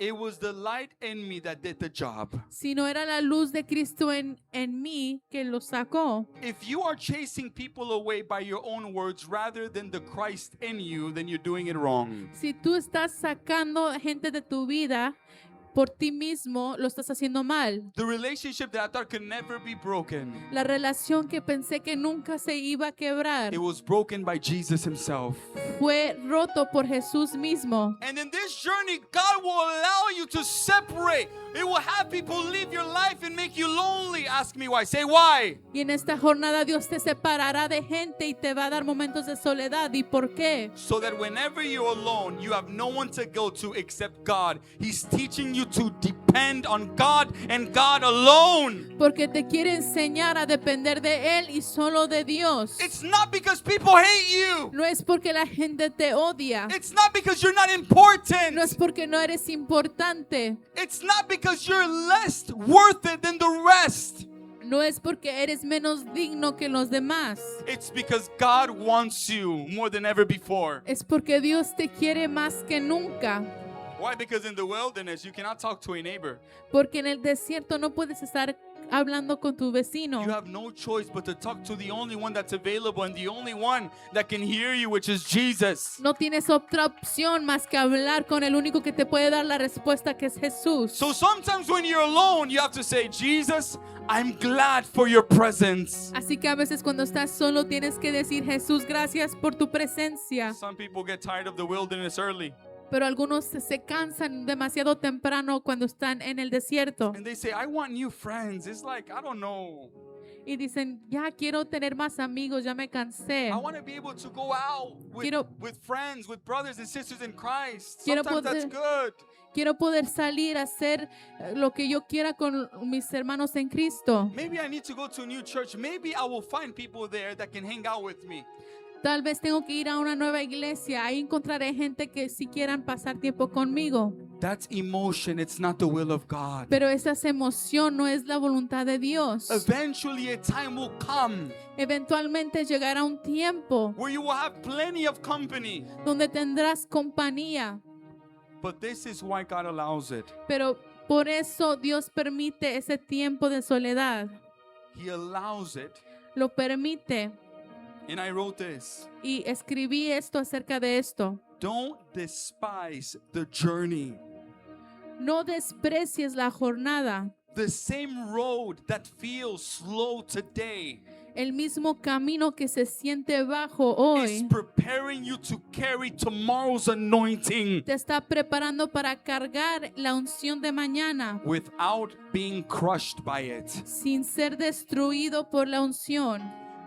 It was the light in me that did the job. sino era la luz de Cristo en mí que lo sacó. If you are chasing people away by your own words rather than the Christ in you, then you're doing it wrong. Si tú estás sacando gente de tu vida por ti mismo, lo estás haciendo mal. The relationship that I thought could never be broken, La relación que pensé que nunca se iba a quebrar it was broken by Jesus himself. fue roto por Jesús mismo. And in this journey, God will allow you to separate. It will have people leave your life and make you lonely. Ask me why. Say why. Y en esta jornada Dios te separará de gente y te va a dar momentos de soledad. ¿Y por qué? So that whenever you're alone, you have no one to go to except God. He's teaching you to depend on God and God alone. Porque te quiere enseñar a depender de Él y solo de Dios. It's not because people hate you. No es porque la gente te odia. It's not because you're not important. No es porque no eres importante. It's not because you're less worth it than the rest. No es porque eres menos digno que los demás. It's because God wants you more than ever before. Es porque Dios te quiere más que nunca. Why? Because in the wilderness, you cannot talk to a neighbor. Porque en el desierto no puedes estar hablando con tu vecino. You have no choice but to talk to the only one that's available and the only one that can hear you, which is Jesus. No tienes otra opción más que hablar con el único que te puede dar la respuesta, que es Jesús. So sometimes when you're alone, you have to say, Jesus, I'm glad for your presence. Así que a veces cuando estás solo tienes que decir, Jesús, gracias por tu presencia. Some people get tired of the wilderness early Pero algunos se cansan demasiado temprano cuando están en el desierto and they say, I want new friends. It's like, I don't know. y dicen, ya quiero tener más amigos, ya me cansé. I want to be able to go out with friends, with brothers and sisters in Christ. Quiero Sometimes that's good. Quiero poder salir a hacer lo que yo quiera con mis hermanos en Cristo. Maybe I need to go to a new church. Maybe I will find people there that can hang out with me. Tal vez tengo que ir a una nueva iglesia. Ahí encontraré gente que sí quieran pasar tiempo conmigo. That's emotion. It's not the will of God. Pero esa emoción no es la voluntad de Dios. Eventually, a time will come Eventualmente llegará un tiempo where you will have plenty of company. donde tendrás compañía. But this is why God allows it. Pero por eso Dios permite ese tiempo de soledad. He allows it. Lo permite. And I wrote this. Y escribí esto acerca de esto. Don't despise the journey. No desprecies la jornada. The same road that feels slow today El mismo camino que se siente bajo is hoy preparing you to carry tomorrow's anointing te está preparando para cargar la unción de mañana without being crushed by it. sin ser destruido por la unción.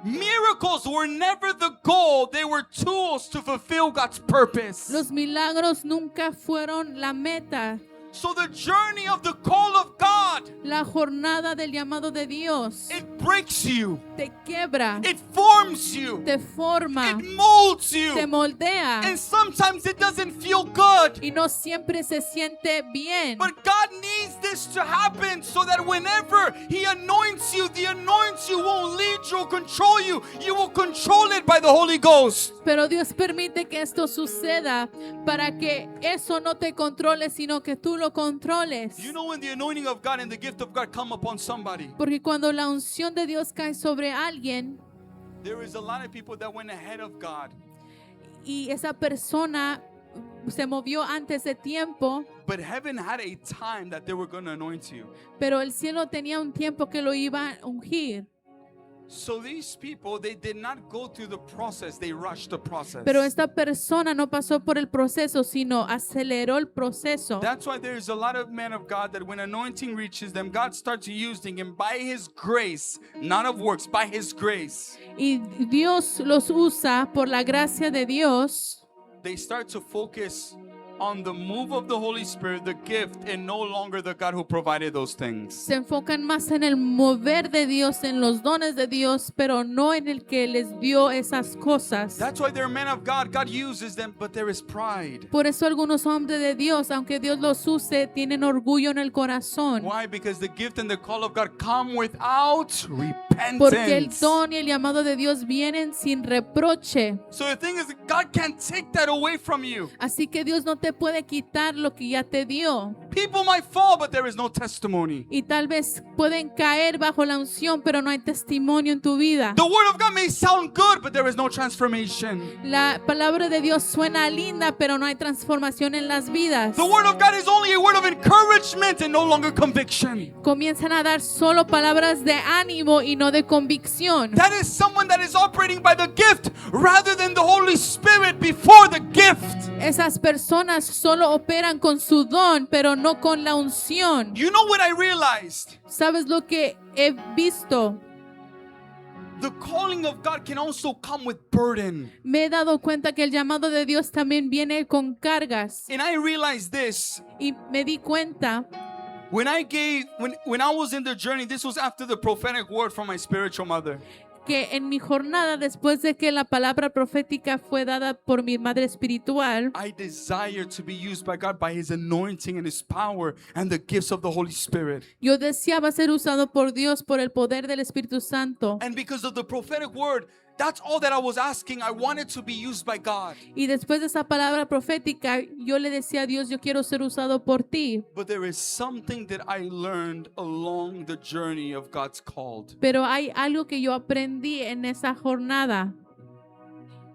Miracles were never the goal, they were tools to fulfill God's purpose. Los milagros nunca fueron la meta. So the journey of the call of God, La jornada del llamado de Dios it breaks you, te quebra, it forms you, te forma, it molds te you, moldea and sometimes it doesn't feel good. y no siempre se siente bien. But God needs this to happen so that whenever He anoints you, the anoints you won't lead you or control you. You will control it by the Holy Ghost. Pero Dios permite que esto suceda para que eso no te controle, sino que tú lo controles. You know when the anointing of God and the gift of God come upon somebody, Porque cuando la unción de Dios cae sobre alguien there is a lot of people that went ahead of God, y esa persona se movió antes de tiempo, but heaven had a time that they were going to anoint you. pero el cielo tenía un tiempo que lo iba a ungir. So these people, they did not go through the process, they rushed the process. Pero esta persona no pasó por el proceso, sino aceleró el proceso. That's why there's a lot of men of God that when anointing reaches them, God starts using them by His grace, not of works, by His grace. Y Dios los usa por la gracia de Dios. They start to focus on the move of the Holy Spirit, the gift, and no longer the God who provided those things. Se enfocan más en el mover de Dios, en los dones de Dios, pero no en el que les dio esas cosas. That's why they're men of God. God uses them, but there is pride. Por eso algunos hombres de Dios, aunque Dios los use, tienen orgullo en el corazón. Why? Because the gift and the call of God come without Porque el repentance. don y el llamado de Dios vienen sin reproche. So the thing is, God can't take that away from you. Así que Dios no te puede quitar lo que ya te dio. People might fall, but there is no testimony. Y tal vez pueden caer bajo la unción, pero no hay testimonio en tu vida. The word of God may sound good, but there is no transformation. La palabra de Dios suena linda, pero no hay transformación en las vidas. The word of God is only a word of encouragement and no longer conviction. Comienzan a dar solo palabras de ánimo y no de convicción. That is someone that is operating by the gift rather than the Holy Spirit before the gift. Esas personas solo operan con su don, pero no con la unción. You know what I realized? ¿Sabes lo que he visto? The calling of God can also come with burden. Me he dado cuenta que el llamado de Dios también viene con cargas. And I realized this. Y me di cuenta When I was in the journey, this was after the prophetic word from my spiritual mother. que en mi jornada, después de que la palabra profética fue dada por mi madre espiritual, I desire to be used by God by His anointing and His power and the gifts of the Holy Spirit. yo deseaba ser usado por Dios por el poder del Espíritu Santo. And because of the prophetic word, that's all that I was asking. I wanted to be used by God. Y después de esa palabra profética, yo le decía a Dios, yo quiero ser usado por ti. But there is something that I learned along the journey of God's called. Pero hay algo que yo aprendí en esa jornada.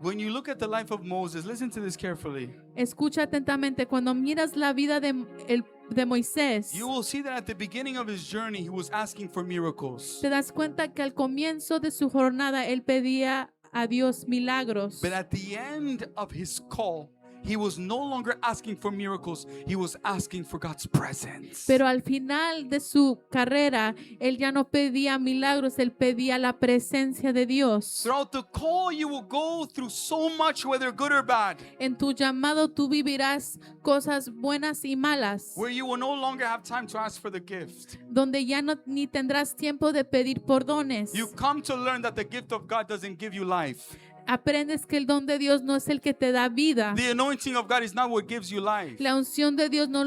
When you look at the life of Moses, listen to this carefully. Escucha atentamente, cuando miras la vida de Moisés, You will see that at the beginning of his journey, he was asking for miracles. te das cuenta que al comienzo de su jornada, él pedía a Dios milagros. But at the end of his call, he was no longer asking for miracles. He was asking for God's presence. Pero al final de su carrera, él ya no pedía milagros, él pedía la presencia de Dios. Throughout the call, you will go through so much, whether good or bad, En tu llamado tú vivirás cosas buenas y malas, where you will no longer have time to ask for the gift. donde ya no ni tendrás tiempo de pedir por dones. You come to learn that the gift of God doesn't give you life. aprendes que el don de Dios no es el que te da vida. The anointing of God is not what gives you life. La unción de Dios no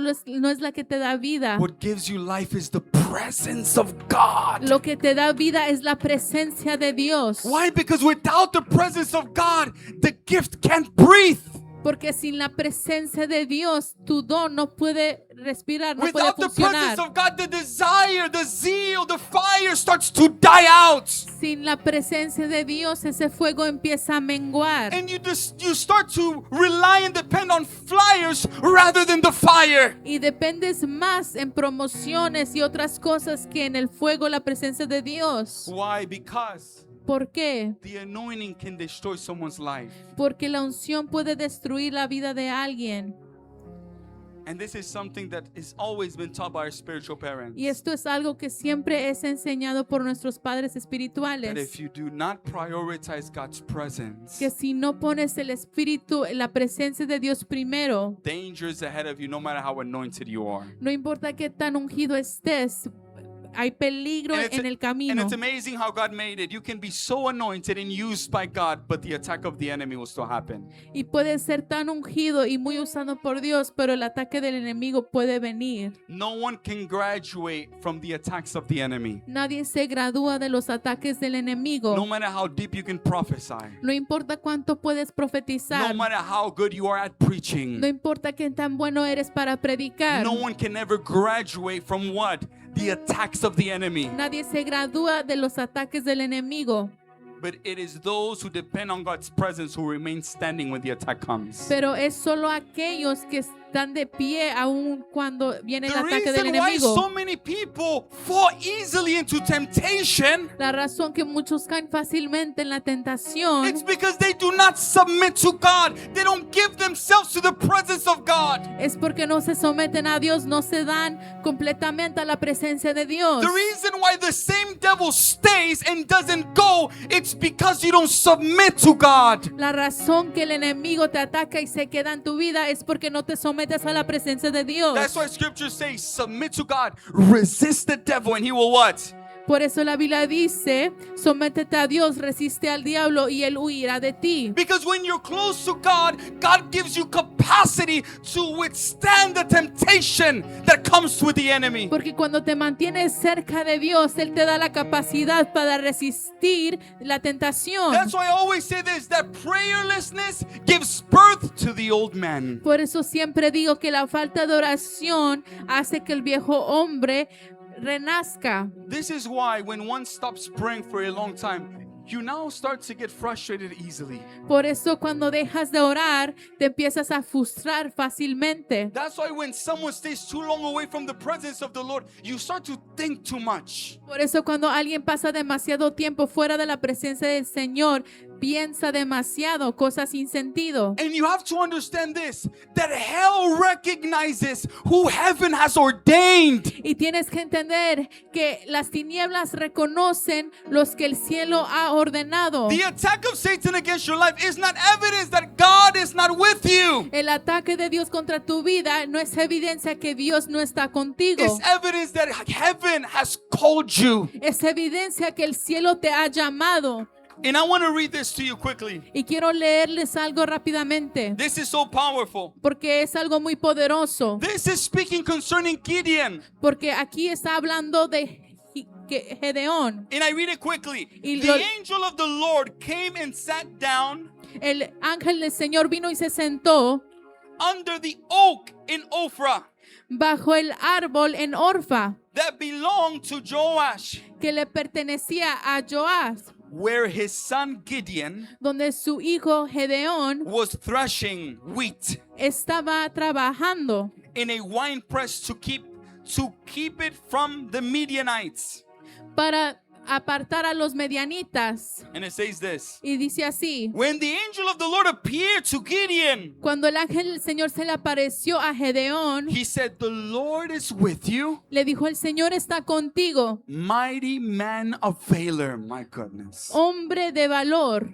es la que te da vida. What gives you life is the presence of God. Lo que te da vida es la presencia de Dios. Why? Because without the presence of God, the gift can't breathe. Porque sin la presencia de Dios, tu don no puede respirar, no puede Without the presence funcionar. of God, the desire, the zeal, the fire starts to die out. Sin la presencia de Dios, ese fuego empieza a menguar. And you start to rely and depend on flyers rather than the fire. Y dependes más en promociones y otras cosas que en el fuego, la presencia de Dios. Why? Because ¿Por qué? the anointing can destroy someone's life. Porque la unción puede destruir la vida de alguien. And this is something that is always been taught by our spiritual parents. Y esto es algo que siempre es enseñado por nuestros padres That espirituales. if you do not prioritize God's presence, Que si no pones el espíritu, la presencia de Dios primero, danger is ahead of you no matter how anointed you are. no importa qué tan ungido estés, hay peligro And it's- en el And camino. it's amazing how God made it. You can be so anointed and used by God, but the attack of the enemy will still happen. Y puede ser tan ungido y muy usado por Dios, pero el ataque del enemigo puede venir. No one can graduate from the attacks of the enemy. Nadie se gradúa de los ataques del enemigo. No matter how deep you can prophesy. No importa cuánto puedes profetizar. No matter how good you are at preaching. No importa qué tan bueno eres para predicar. No one can ever graduate from what? The attacks of the enemy. Nadie se gradúa de los ataques del enemigo. But it is those who depend on God's presence who remain standing when the attack comes. Pero es solo aquellos que están de pie aún cuando viene el The ataque del reason why enemigo. so many people fall easily into temptation, La razón que muchos caen fácilmente en la tentación it's because they do not submit to God. They don't give themselves to the presence of God. es porque no se someten a Dios, no se dan completamente a la presencia de Dios. The reason why the same devil stays and doesn't go, it's because you don't submit to God. La razón que el enemigo te ataca y se queda en tu vida es porque no te sometes a la presencia de Dios. That's why scripture says, submit to God, resist the devil, and he will what? Por eso la Biblia dice, sométete a Dios, resiste al diablo y él huirá de ti. Because when you're close to God, God gives you capacity to withstand the temptation that comes with the enemy. Porque cuando te mantienes cerca de Dios, Él te da la capacidad para resistir la tentación. That's why I always say this, that prayerlessness gives birth to the old man. Por eso siempre digo que la falta de oración hace que el viejo hombre renazca. This is why when one stops praying for a long time, you now start to get frustrated easily. Por eso cuando dejas de orar, te empiezas a frustrar fácilmente. That's why when someone stays too long away from the presence of the Lord, you start to think too much. Por eso cuando alguien pasa demasiado tiempo fuera de la presencia del Señor, piensa demasiado, cosas sin sentido. And you have to understand this, that hell recognizes who heaven has ordained. Y tienes que entender que las tinieblas reconocen los que el cielo ha ordenado. The attack of Satan against your life is not evidence that God is not with you. El ataque de Dios contra tu vida no es evidencia que Dios no está contigo. It's evidence that heaven has called you. Es evidencia que el cielo te ha llamado. And I want to read this to you quickly. Y quiero leerles algo rápidamente, This is so powerful. porque es algo muy poderoso. This is speaking concerning Gideon. Porque aquí está hablando de Gedeón. And I read it quickly. Y The lo- angel of the Lord came and sat down El ángel del Señor vino y se sentó under the oak in Ophrah bajo el árbol en Orfa, that belonged to Joash, que le pertenecía a Joás, where his son Gideon donde su hijo Gedeón was threshing wheat estaba trabajando in a winepress to keep it from the Midianites. para apartar a los medianitas. And it says this. Y dice así: When the angel of the Lord appeared to Gideon, cuando el ángel del Señor se le apareció a Gedeón, he said, the Lord is with you, le dijo: el Señor está contigo, mighty man of valor. My goodness. hombre de valor.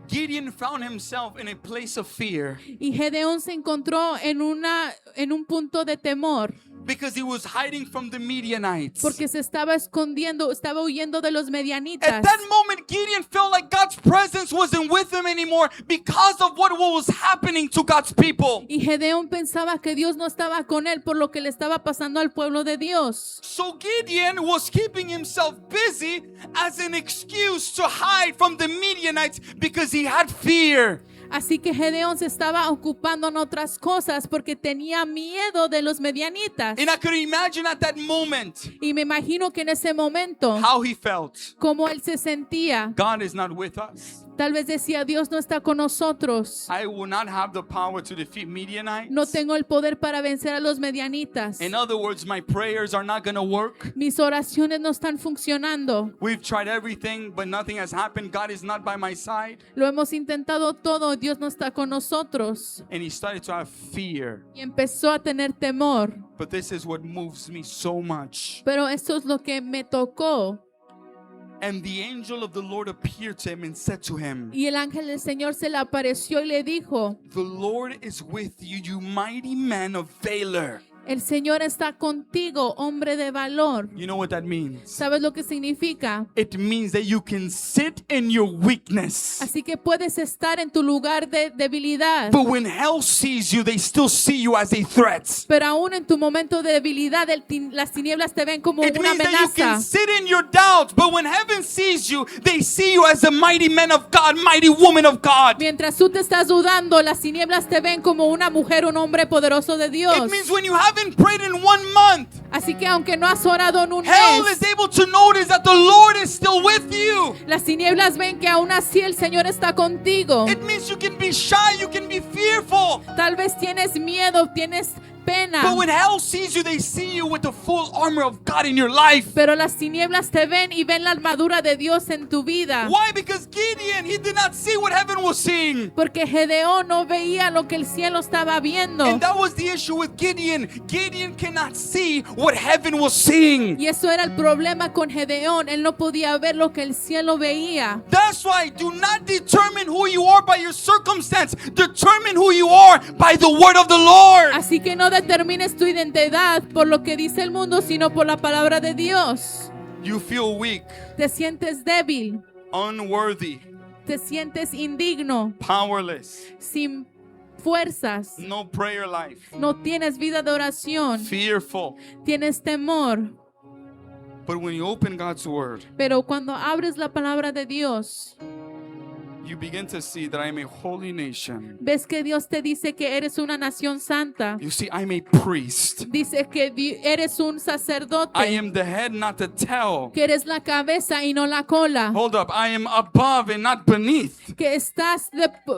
Gideon found himself in a place of fear. Y Gedeón se encontró en un punto de temor. Because he was hiding from the Midianites. Porque se estaba escondiendo, estaba huyendo de los At medianitas. that moment, Gideon felt like God's presence wasn't with him anymore because of what was happening to God's people. Y Gedeón pensaba que Dios no estaba con él por lo que le estaba pasando al pueblo de Dios. So Gideon was keeping himself busy as an excuse to hide from the Midianites because he had fear. Así que Gedeón se estaba ocupando en otras cosas porque tenía miedo de los medianitas. And I could imagine at that moment Y me imagino que en ese momento, how he felt. cómo él se sentía. God is not with us. Tal vez decía, Dios no está con nosotros. I will not have the power to defeat Midianites. No tengo el poder para vencer a los medianitas. In other words, my prayers are not going to work. Mis oraciones no están funcionando. We've tried everything, but nothing has happened. God is not by my side. Lo hemos intentado todo, Dios no está con nosotros. And he started to have fear. Y empezó a tener temor. But this is what moves me so much. Pero eso es lo que me tocó. And the angel of the Lord appeared to him and said to him, Y el ángel del Señor se le apareció y le dijo, the Lord is with you, you mighty man of valor. el Señor está contigo, hombre de valor. You know what that means? ¿Sabes lo que significa? It means that you can sit in your weakness. Así que puedes estar en tu lugar de debilidad. But when hell sees you, they still see you as a threat. Pero aún en tu momento de debilidad, las tinieblas te ven como It una means that you can amenaza. sit in your doubts, but when heaven sees you, they see you as a mighty man of God, mighty woman of God. Mientras tú te estás dudando, las tinieblas te ven como una mujer, un hombre poderoso de Dios. It means when you haven't prayed in 1 month, Así que aunque no has orado en un hell mes, is able to notice that the Lord is still with you. las tinieblas ven que aún así el Señor está contigo. It means you can be shy, you can be fearful. Tal vez tienes miedo, tienes pena. But when hell sees you, they see you with the full armor of God in your life. Pero las tinieblas te ven y ven la armadura de Dios en tu vida. Why? Because Gideon, he did not see what heaven was seeing. Porque Gedeón no veía lo que el cielo estaba viendo. And that was the issue with Gideon. Gideon cannot see what heaven was seeing. Y eso era el problema con Gedeón. Él no podía ver lo que el cielo veía. That's why do not determine who you are by your circumstance. Determine who you are by the word of the Lord. Así que no determines tu identidad por lo que dice el mundo, sino por la palabra de Dios. You feel weak, Te sientes débil, unworthy, te sientes indigno, powerless, sin fuerzas, no prayer life, no tienes vida de oración, fearful. tienes temor. But when you open God's word, Pero cuando abres la palabra de Dios, you begin to see that I am a holy nation. ves que Dios te dice que eres una nación santa. You see, I'm a priest. Dice que eres un I sacerdote, am the head, not the tail. que eres la cabeza y no la cola, Hold up, I am above and not beneath. que estás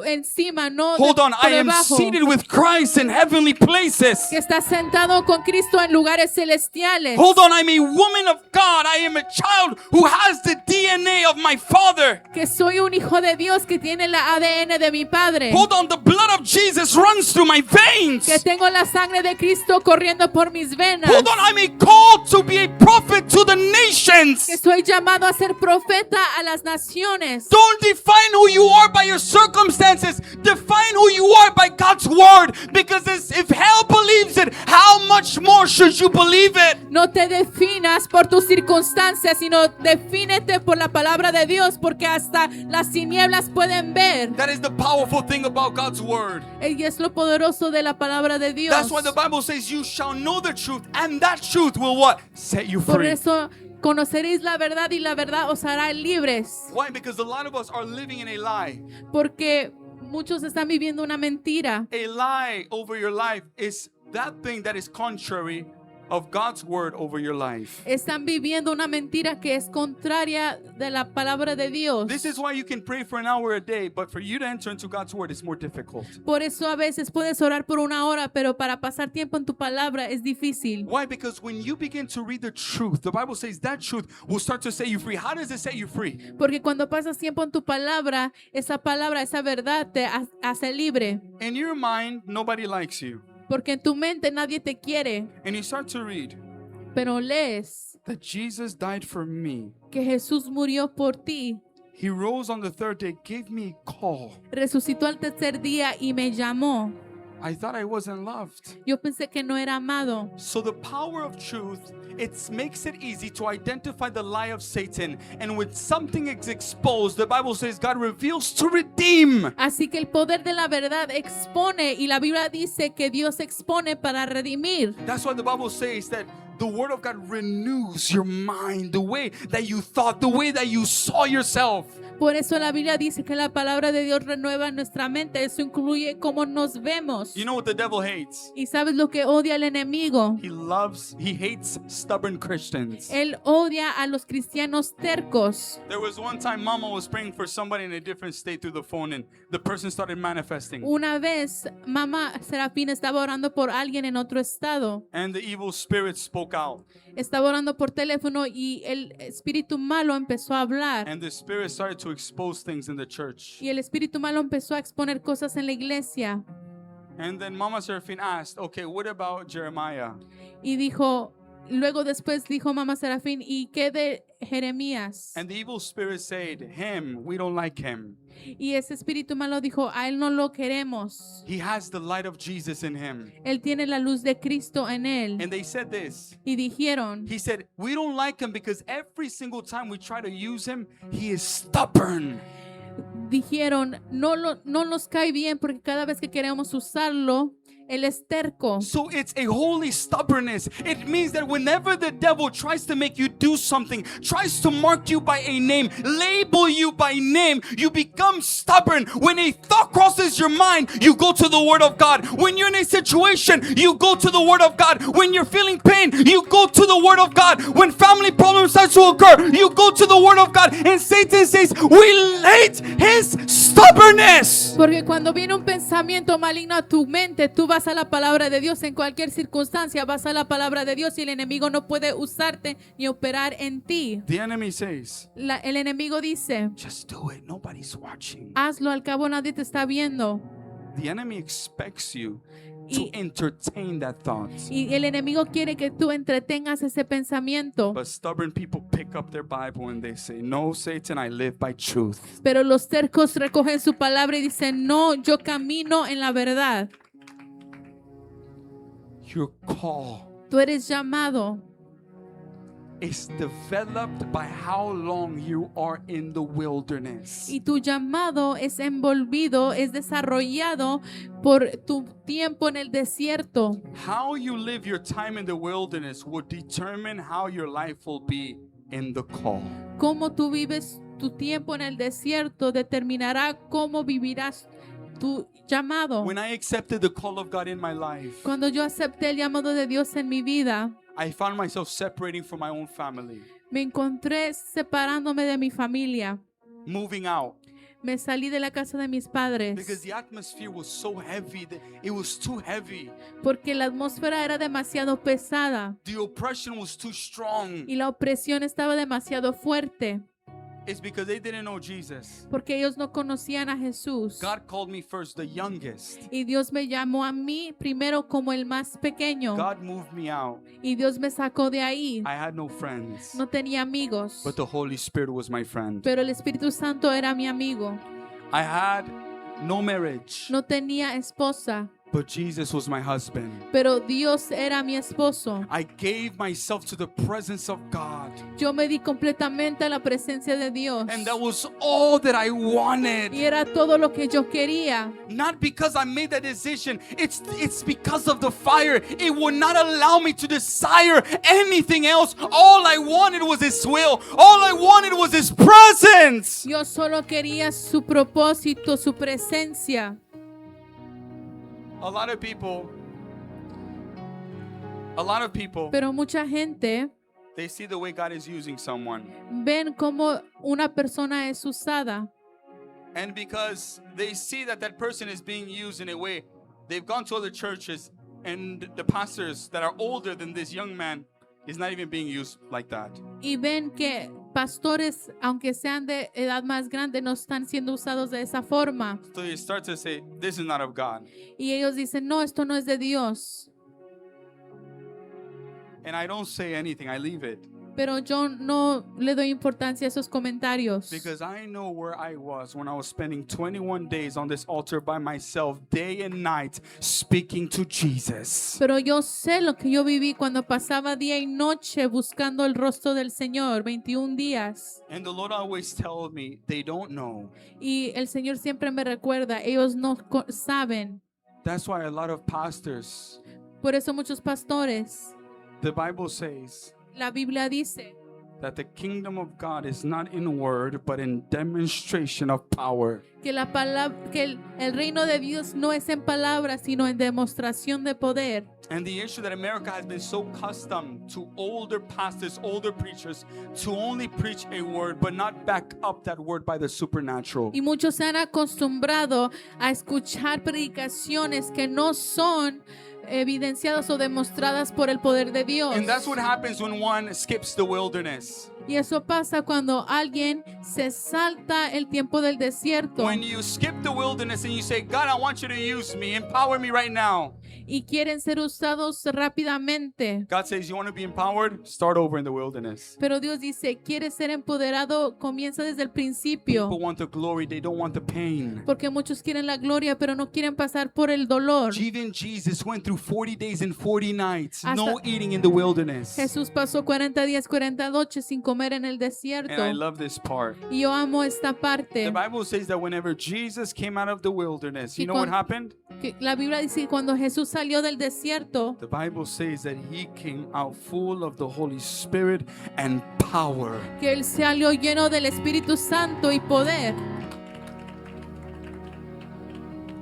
encima, no Hold on, por I am debajo, seated with Christ in heavenly places. que estás sentado con Cristo en lugares celestiales. Hold on, I'm a woman of God. I am a child who has the DNA of my father. Que soy un hijo de Dios que tiene la ADN de mi padre. Hold on, the blood of Jesus runs through my veins. Que tengo la sangre de Cristo corriendo por mis venas. Hold on, I'm a called to be a prophet to the nations. Que soy llamado a ser profeta a las naciones. Don't define who you are by your circumstances. Define who you are by God's word. Because if hell believes it, how much more should you believe it? No te definas por tus circunstancias, sino defínete por la palabra de Dios, porque hasta las tinieblas pueden ver. That is the powerful thing about God's word. Y es lo poderoso de la palabra de Dios. That's why the Bible says you shall know the truth, and that truth will what? Set you Por free. eso conoceréis la verdad y la verdad os hará libres. Why? Because a lot of us are living in a lie. Porque muchos están viviendo una mentira. A lie over your life is that thing that is contrary of God's word over your life. Están viviendo una mentira que es contraria de la palabra de Dios. This is why you can pray for an hour a day, but for you to enter into God's word is more difficult. Por eso a veces puedes orar por una hora, pero para pasar tiempo en tu palabra es difícil. Why? Because when you begin to read the truth, the Bible says that truth will start to set you free. How does it set you free? Porque cuando pasas tiempo en tu palabra, esa verdad te hace libre. In your mind, nobody likes you. Porque en tu mente nadie te quiere, And you start to read pero lees that Jesus died for me. que Jesús murió por ti, He rose on the third day, gave me a call. resucitó al tercer día y me llamó. I thought I wasn't loved. Yo pensé que no era amado. So the power of truth, it makes it easy to identify the lie of Satan. And when something is exposed, the Bible says God reveals to redeem. Así que el poder de la verdad expone, y la Biblia dice que Dios expone para redimir. That's why the Bible says that the Word of God renews your mind, the way that you thought, the way that you saw yourself. Por eso la Biblia dice que la palabra de Dios renueva nuestra mente. Eso incluye cómo nos vemos. You know what the devil hates? ¿Y sabes lo que odia el enemigo? He hates stubborn Christians. Él odia a los cristianos tercos. There was one time Mama was praying for somebody in a different state through the phone, and the person started manifesting. Una vez, mamá Serafín estaba orando por alguien en otro estado. And the evil spirit spoke out. Estaba orando por teléfono y el espíritu malo empezó a hablar. And the spirit started to expose things in the church. Y el espíritu malo empezó a exponer cosas en la iglesia. And then Mama Serafin asked, okay, what about Jeremiah? Y luego después dijo mamá Serafín, ¿y qué de Jeremías? And the evil spirit said, him, we don't like him. Y ese espíritu malo dijo, a él no lo queremos. He has the light of Jesus in him. Él tiene la luz de Cristo en él. And they said this. Y dijeron, He said, we don't like him because every single time we try to use him, he is stubborn. no nos cae bien porque cada vez que queremos usarlo, él es terco. So it's a holy stubbornness. It means that whenever the devil tries to make you do something, tries to mark you by a name, label you by name, you become stubborn. When a thought crosses your mind, you go to the Word of God. When you're in a situation, you go to the Word of God. When you're feeling pain, you go to the Word of God. When family problems start to occur, you go to the Word of God. And Satan says, we hate his stubbornness. Porque cuando viene un pensamiento maligno a tu mente, tú vas a la palabra de Dios en cualquier circunstancia, vas a la palabra de Dios y el enemigo no puede usarte ni operar en ti. The enemy says, El enemigo dice, just do it. Nobody's watching. hazlo, al cabo nadie te está viendo. The enemy expects you Y- to entertain that thought. Y el enemigo quiere que tú entretengas ese pensamiento. But stubborn people pick up their Bible and they say, no, Satan, I live by truth. Pero los tercos recogen su palabra y dicen, no, yo camino en la verdad. Your call Tú eres llamado. is developed by how long you are in the wilderness. Y tu llamado es envolvido, es desarrollado por tu tiempo en el desierto. How you live your time in the wilderness will determine how your life will be in the call. Cómo tú vives tu tiempo en el desierto determinará cómo vivirás tu llamado. When I accepted the call of God in my life, Cuando yo acepté el llamado de Dios en mi vida, I found myself separating from my own family, me encontré separándome de mi familia. moving out, Me salí de la casa de mis padres because the atmosphere was so heavy that it was too heavy. porque la atmósfera era demasiado pesada The oppression was too strong. y la opresión estaba demasiado fuerte It's because they didn't know Jesus. porque ellos no conocían a Jesús. God called me first, the youngest. Y Dios me llamó a mí primero como el más pequeño. God moved me out. Y Dios me sacó de ahí. I had no friends, No tenía amigos, but the Holy Spirit was my friend. pero el Espíritu Santo era mi amigo. I had no marriage, No tenía esposa, but Jesus was my husband. pero Dios era mi esposo. I gave myself to the presence of God, Yo me di completamente a la presencia de Dios. and that was all that I wanted. Y era todo lo que yo quería. Not because I made that decision, it's because of the fire. It would not allow me to desire anything else. All I wanted was His will. All I wanted was His presence. Yo solo quería su propósito, su presencia. A lot of people, Pero mucha gente they see the way God is using someone. ven cómo una persona es usada. And because they see that that person is being used in a way, they've gone to other churches and the pastors that are older than this young man is not even being used like that. Y ven que pastores, aunque sean de edad más grande, no están siendo usados de esa forma. So you start to say, this is not of God. Y ellos dicen, no, esto no es de Dios. And I don't say anything, I leave it. Pero yo no le doy importancia a esos comentarios. Because I know where I was when I was spending 21 days on this altar by myself, day and night, speaking to Jesus. Pero yo sé lo que yo viví cuando pasaba día y noche buscando el rostro del Señor, 21 días. And the Lord always tells me, they don't know. Y el Señor siempre me recuerda, ellos no saben. That's why a lot of pastors, Por eso muchos pastores, the Bible says la Biblia dice that the kingdom of God is not in word, but in demonstration of power. que la palabra, que el reino de Dios no es en palabras, sino en demostración de poder. And the issue that America has been so accustomed to older pastors, older preachers, to only preach a word, but not back up that word by the supernatural. Y muchos se han acostumbrado a escuchar predicaciones que no son evidenciadas o demostradas por el poder de Dios. And that's what happens when one skips the wilderness. Y eso pasa cuando alguien se salta el tiempo del desierto When you skip the wilderness and you say, God, I want you to use me, empower me right now. y quieren ser usados rápidamente. God says, you want to be empowered? Start over in the wilderness. Pero Dios dice, ¿quieres ser empoderado? Comienza desde el principio. People want the glory, they don't want the pain. Porque muchos quieren la gloria, pero no quieren pasar por el dolor. Even Jesus went through 40 days and 40 nights, Hasta- no eating in the wilderness. Jesús pasó 40 días, 40 noches sin comer en el desierto. And I love this part. Y yo amo esta parte. The Bible says that whenever Jesus came out of the wilderness, you Y know what cuan- happened? Que la Biblia dice que cuando Jesús salió del desierto, The Bible says that he came out full of the Holy Spirit and power. que él salió lleno del Espíritu Santo y poder.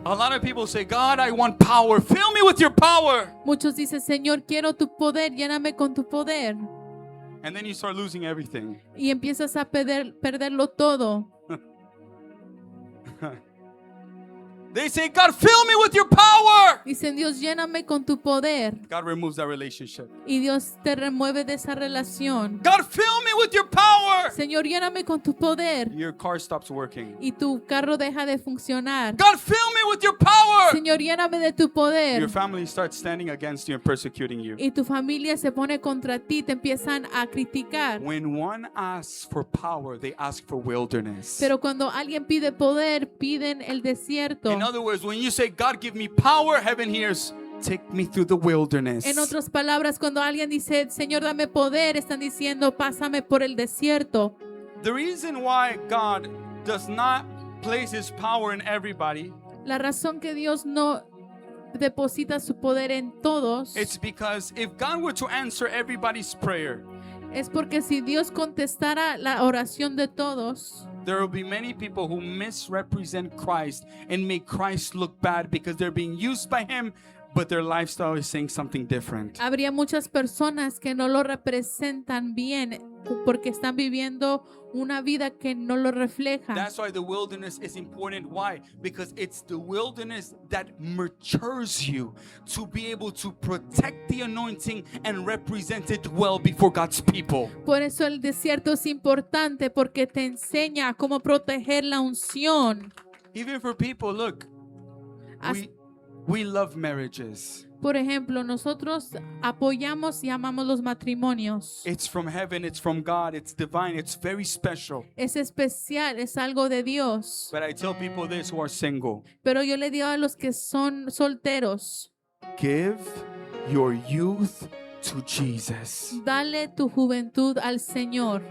A lot of people say, God, I want power. Fill me with your power. Muchos dicen, Señor, quiero tu poder, lléname con tu poder. And then you start losing everything. Y empiezas a perderlo todo. They say, God, fill me with your power. Dicen, Dios, lléname con tu poder. God removes that relationship. Y Dios te remueve de esa relación. God, fill me with your power. Señor, lléname con tu poder. Your car stops working. Y tu carro deja de funcionar. God, fill me with your power. Señor, lléname de tu poder. Your family starts standing against you and persecuting you. Y tu familia se pone contra ti, te empiezan a criticar. When one asks for power, they ask for wilderness. Pero cuando alguien pide poder, piden el desierto. In other words, when you say, God, give me power, heaven hears, take me through the wilderness. En otras palabras, cuando alguien dice, Señor, dame poder, están diciendo, pásame por el desierto. The reason why God does not place his power in everybody, La razón que Dios no deposita su poder en todos it's because if God were to answer everybody's prayer, es porque si Dios contestara la oración de todos, there will be many people who misrepresent Christ and make Christ look bad because they're being used by him, but their lifestyle is saying something different. habría muchas personas que no lo representan bien porque están viviendo una vida que no lo refleja. That's why the wilderness is important. Why? Because it's the wilderness that matures you to be able to protect the anointing and represent it well before God's people. Por eso el desierto es importante porque te enseña cómo proteger la unción. Even for people, look, As- we love marriages. Por ejemplo, nosotros apoyamos y amamos los matrimonios. It's from heaven, it's from God, it's divine, it's very special. Es especial, es algo de Dios. But I tell people this who are single, Pero yo le digo a los que son solteros, give your youth to Jesus. dale tu juventud al Señor.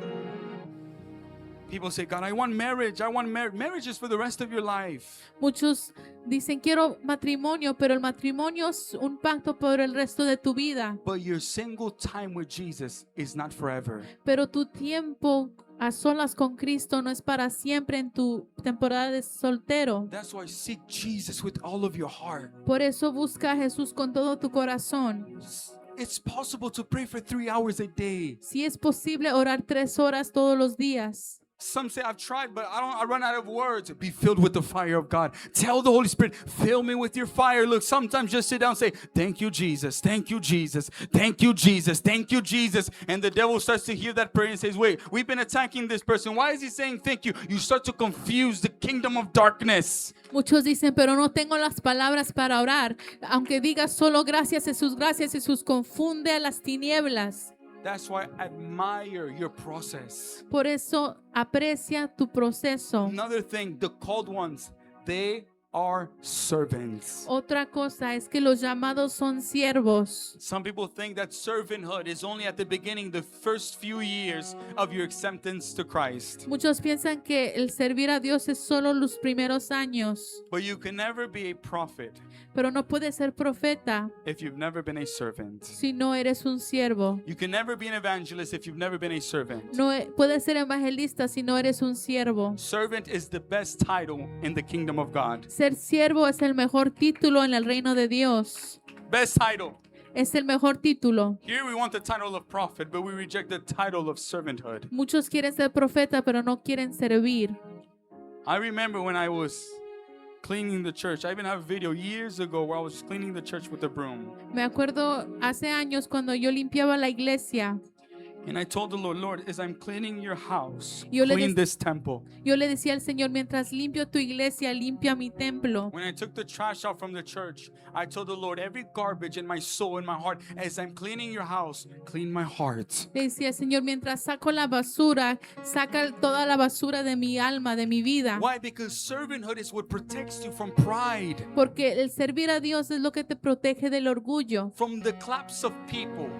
People say, God, I want marriage. I want marriage. Marriage is for the rest of your life. Muchos dicen quiero matrimonio, pero el matrimonio es un pacto por el resto de tu vida. But your single time with Jesus is not forever. Pero tu tiempo a solas con Cristo no es para siempre en tu temporada de soltero. That's why seek Jesus with all of your heart. Por eso busca a Jesús con todo tu corazón. It's possible to pray for 3 hours a day. Si es posible orar 3 horas todos los días. Some say I've tried, but I run out of words. Be filled with the fire of God. Tell the Holy Spirit, fill me with your fire. Look, sometimes just sit down and say, thank you, Jesus. Thank you, Jesus. Thank you, Jesus. Thank you, Jesus. And the devil starts to hear that prayer and says, wait, we've been attacking this person. Why is he saying thank you? You start to confuse the kingdom of darkness. Muchos dicen, pero no tengo las palabras para orar. Aunque digas solo gracias, Jesús confunde a las tinieblas. That's why admire your process. Por eso aprecia tu proceso. Another thing, the called ones, they are servants. Otra cosa es que los llamados son siervos. Some people think that servanthood is only at the beginning, the first few years of your acceptance to Christ. Muchos piensan que el servir a Dios es solo los primeros años, But you can never be a prophet pero no puedes ser profeta if you've never been a servant. si no eres un siervo. You can never be an evangelist if you've never been a servant. No puedes ser evangelista si no eres un siervo. Servant is the best title in the kingdom of God. Ser siervo es el mejor título en el reino de Dios. Best title. Es el mejor título. Here we want the title of prophet, but we reject the title of servanthood. Muchos quieren ser profeta, pero no quieren servir. I remember when I was cleaning the church. I even have a video years ago where I was cleaning the church with a broom. Me acuerdo hace años cuando yo limpiaba la iglesia. And I told the Lord, Lord, as I'm cleaning your house, Yo le clean dec- this temple. Yo le decía al Señor, mientras limpio tu iglesia, limpia mi templo. When I took the trash out from the church, I told the Lord, every garbage in my soul, in my heart, as I'm cleaning your house, clean my heart. Le decía, Señor, mientras saco la basura, saca toda la basura de mi alma, de mi vida. Why? Because servanthood is what protects you from pride, Porque el servir a Dios es lo que te protege del orgullo, from the claps of people.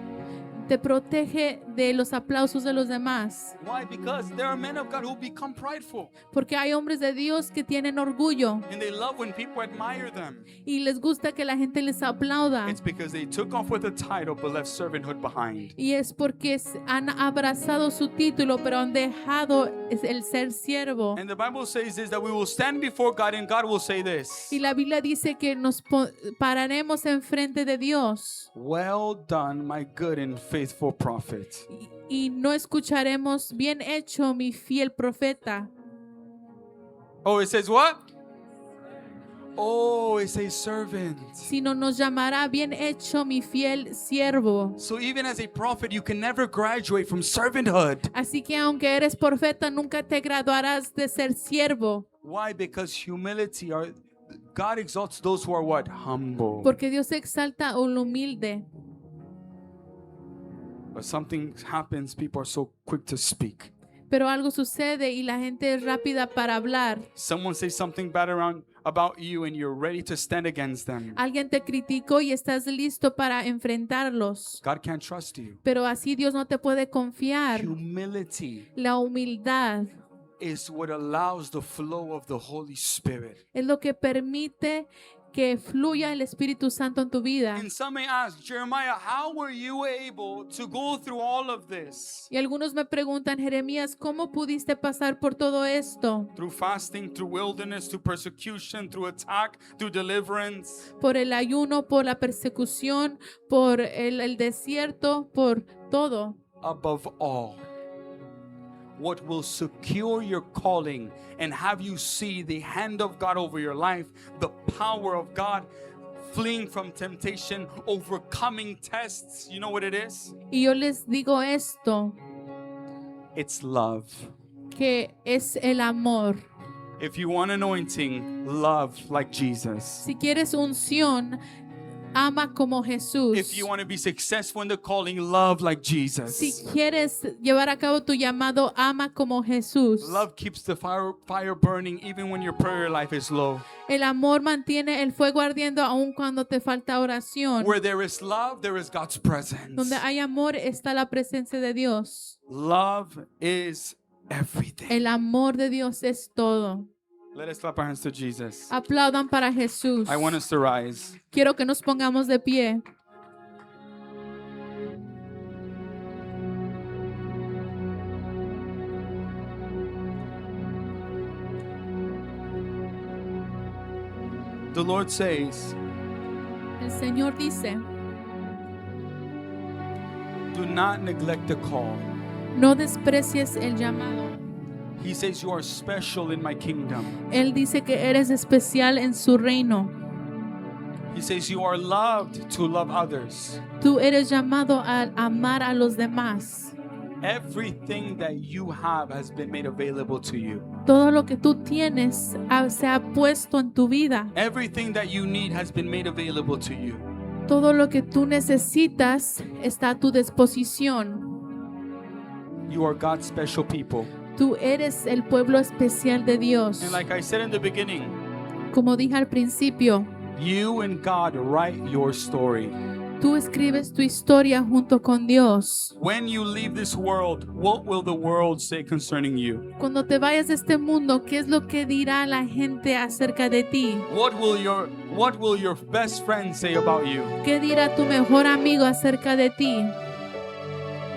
te protege de los aplausos de los demás. Why? Because there are men of God who become prideful, Porque hay hombres de Dios que tienen orgullo and they love when people admire them. y les gusta que la gente les aplauda. It's because they took off with a title but left servanthood behind. Y es porque han abrazado su título, pero han dejado el ser siervo. And the Bible says this, that we will stand before God and God will say this: Y la Biblia dice que nos pararemos enfrente de Dios well done, my good and faithful prophet. y no escucharemos bien hecho, mi fiel profeta. Oh, it says what? Oh, it says servant. Sino nos llamará bien hecho, mi fiel siervo. So even as a prophet, you can never graduate from servanthood. Así que aunque eres profeta, nunca te graduarás de ser siervo. Why? Because humility are God exalts those who are what? Humble. Porque Dios exalta al humilde. But something happens, people are so quick to speak. Pero algo sucede y la gente es rápida para hablar. Someone says something bad about you and you're ready to stand against them. Alguien te criticó y estás listo para enfrentarlos. God can't trust you. Pero así Dios no te puede confiar. Humility La humildad is what allows the flow of the Holy Spirit. es lo que permite que fluya el Espíritu Santo en tu vida. And some may ask, Jeremiah, how were you able to go through all of this? Y algunos me preguntan, Jeremías, ¿cómo pudiste pasar por todo esto? Through fasting, through wilderness, through persecution, through attack, through deliverance. Por el ayuno, por la persecución, por el desierto, por todo. Above all, what will secure your calling and have you see the hand of God over your life, the power of God, fleeing from temptation, overcoming tests. You know what it is? Y yo les digo esto, It's love. que es el amor. If you want anointing, love like Jesus. Si quieres unción, ama como Jesús. If you want to be successful in the calling, love like Jesus. Si quieres llevar a cabo tu llamado, ama como Jesús. Love keeps the fire burning even when your prayer life is low. El amor mantiene el fuego ardiendo aun cuando te falta oración. Where there is love, there is God's presence. Donde hay amor está la presencia de Dios. Love is everything. El amor de Dios es todo. Let us clap our hands to Jesus. Aplaudan para Jesús. I want us to rise. Quiero que nos pongamos de pie. The Lord says, El Señor dice, do not neglect the call. no desprecies el llamado. He says, you are special in my kingdom. Él dice que eres especial en su reino. He says, you are loved to love others. Tú eres llamado a amar a los demás. Everything that you have has been made available to you. Todo lo que tú tienes se ha puesto en tu vida. Everything that you need has been made available to you. Todo lo que tú necesitas está a tu disposición. You are God's special people. Tú eres el pueblo especial de Dios. And like I said in the beginning, Como dije al principio, you and God write your story. tú escribes tu historia junto con Dios. When you leave this world, what will the world say concerning you? Cuando te vayas de este mundo, ¿qué es lo que dirá la gente acerca de ti? What will your best friend say about you? ¿Qué dirá tu mejor amigo acerca de ti?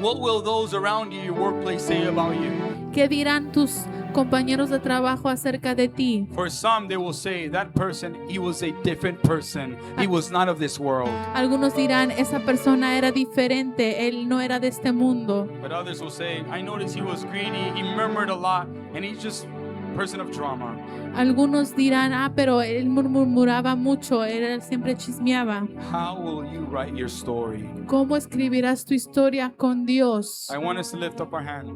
What will those around you, your workplace, say about you? ¿Qué dirán tus compañeros de trabajo acerca de ti? For some, they will say, that person, he was a different person. He was not of this world. Algunos dirán, esa persona era diferente, él no era de este mundo. But others will say, I noticed he was greedy, he murmured a lot, and he's just a person of drama. Algunos dirán, pero él murmuraba mucho, él siempre chismeaba. How will you write your story? ¿Cómo escribirás tu historia con Dios? I want us to lift up our hands.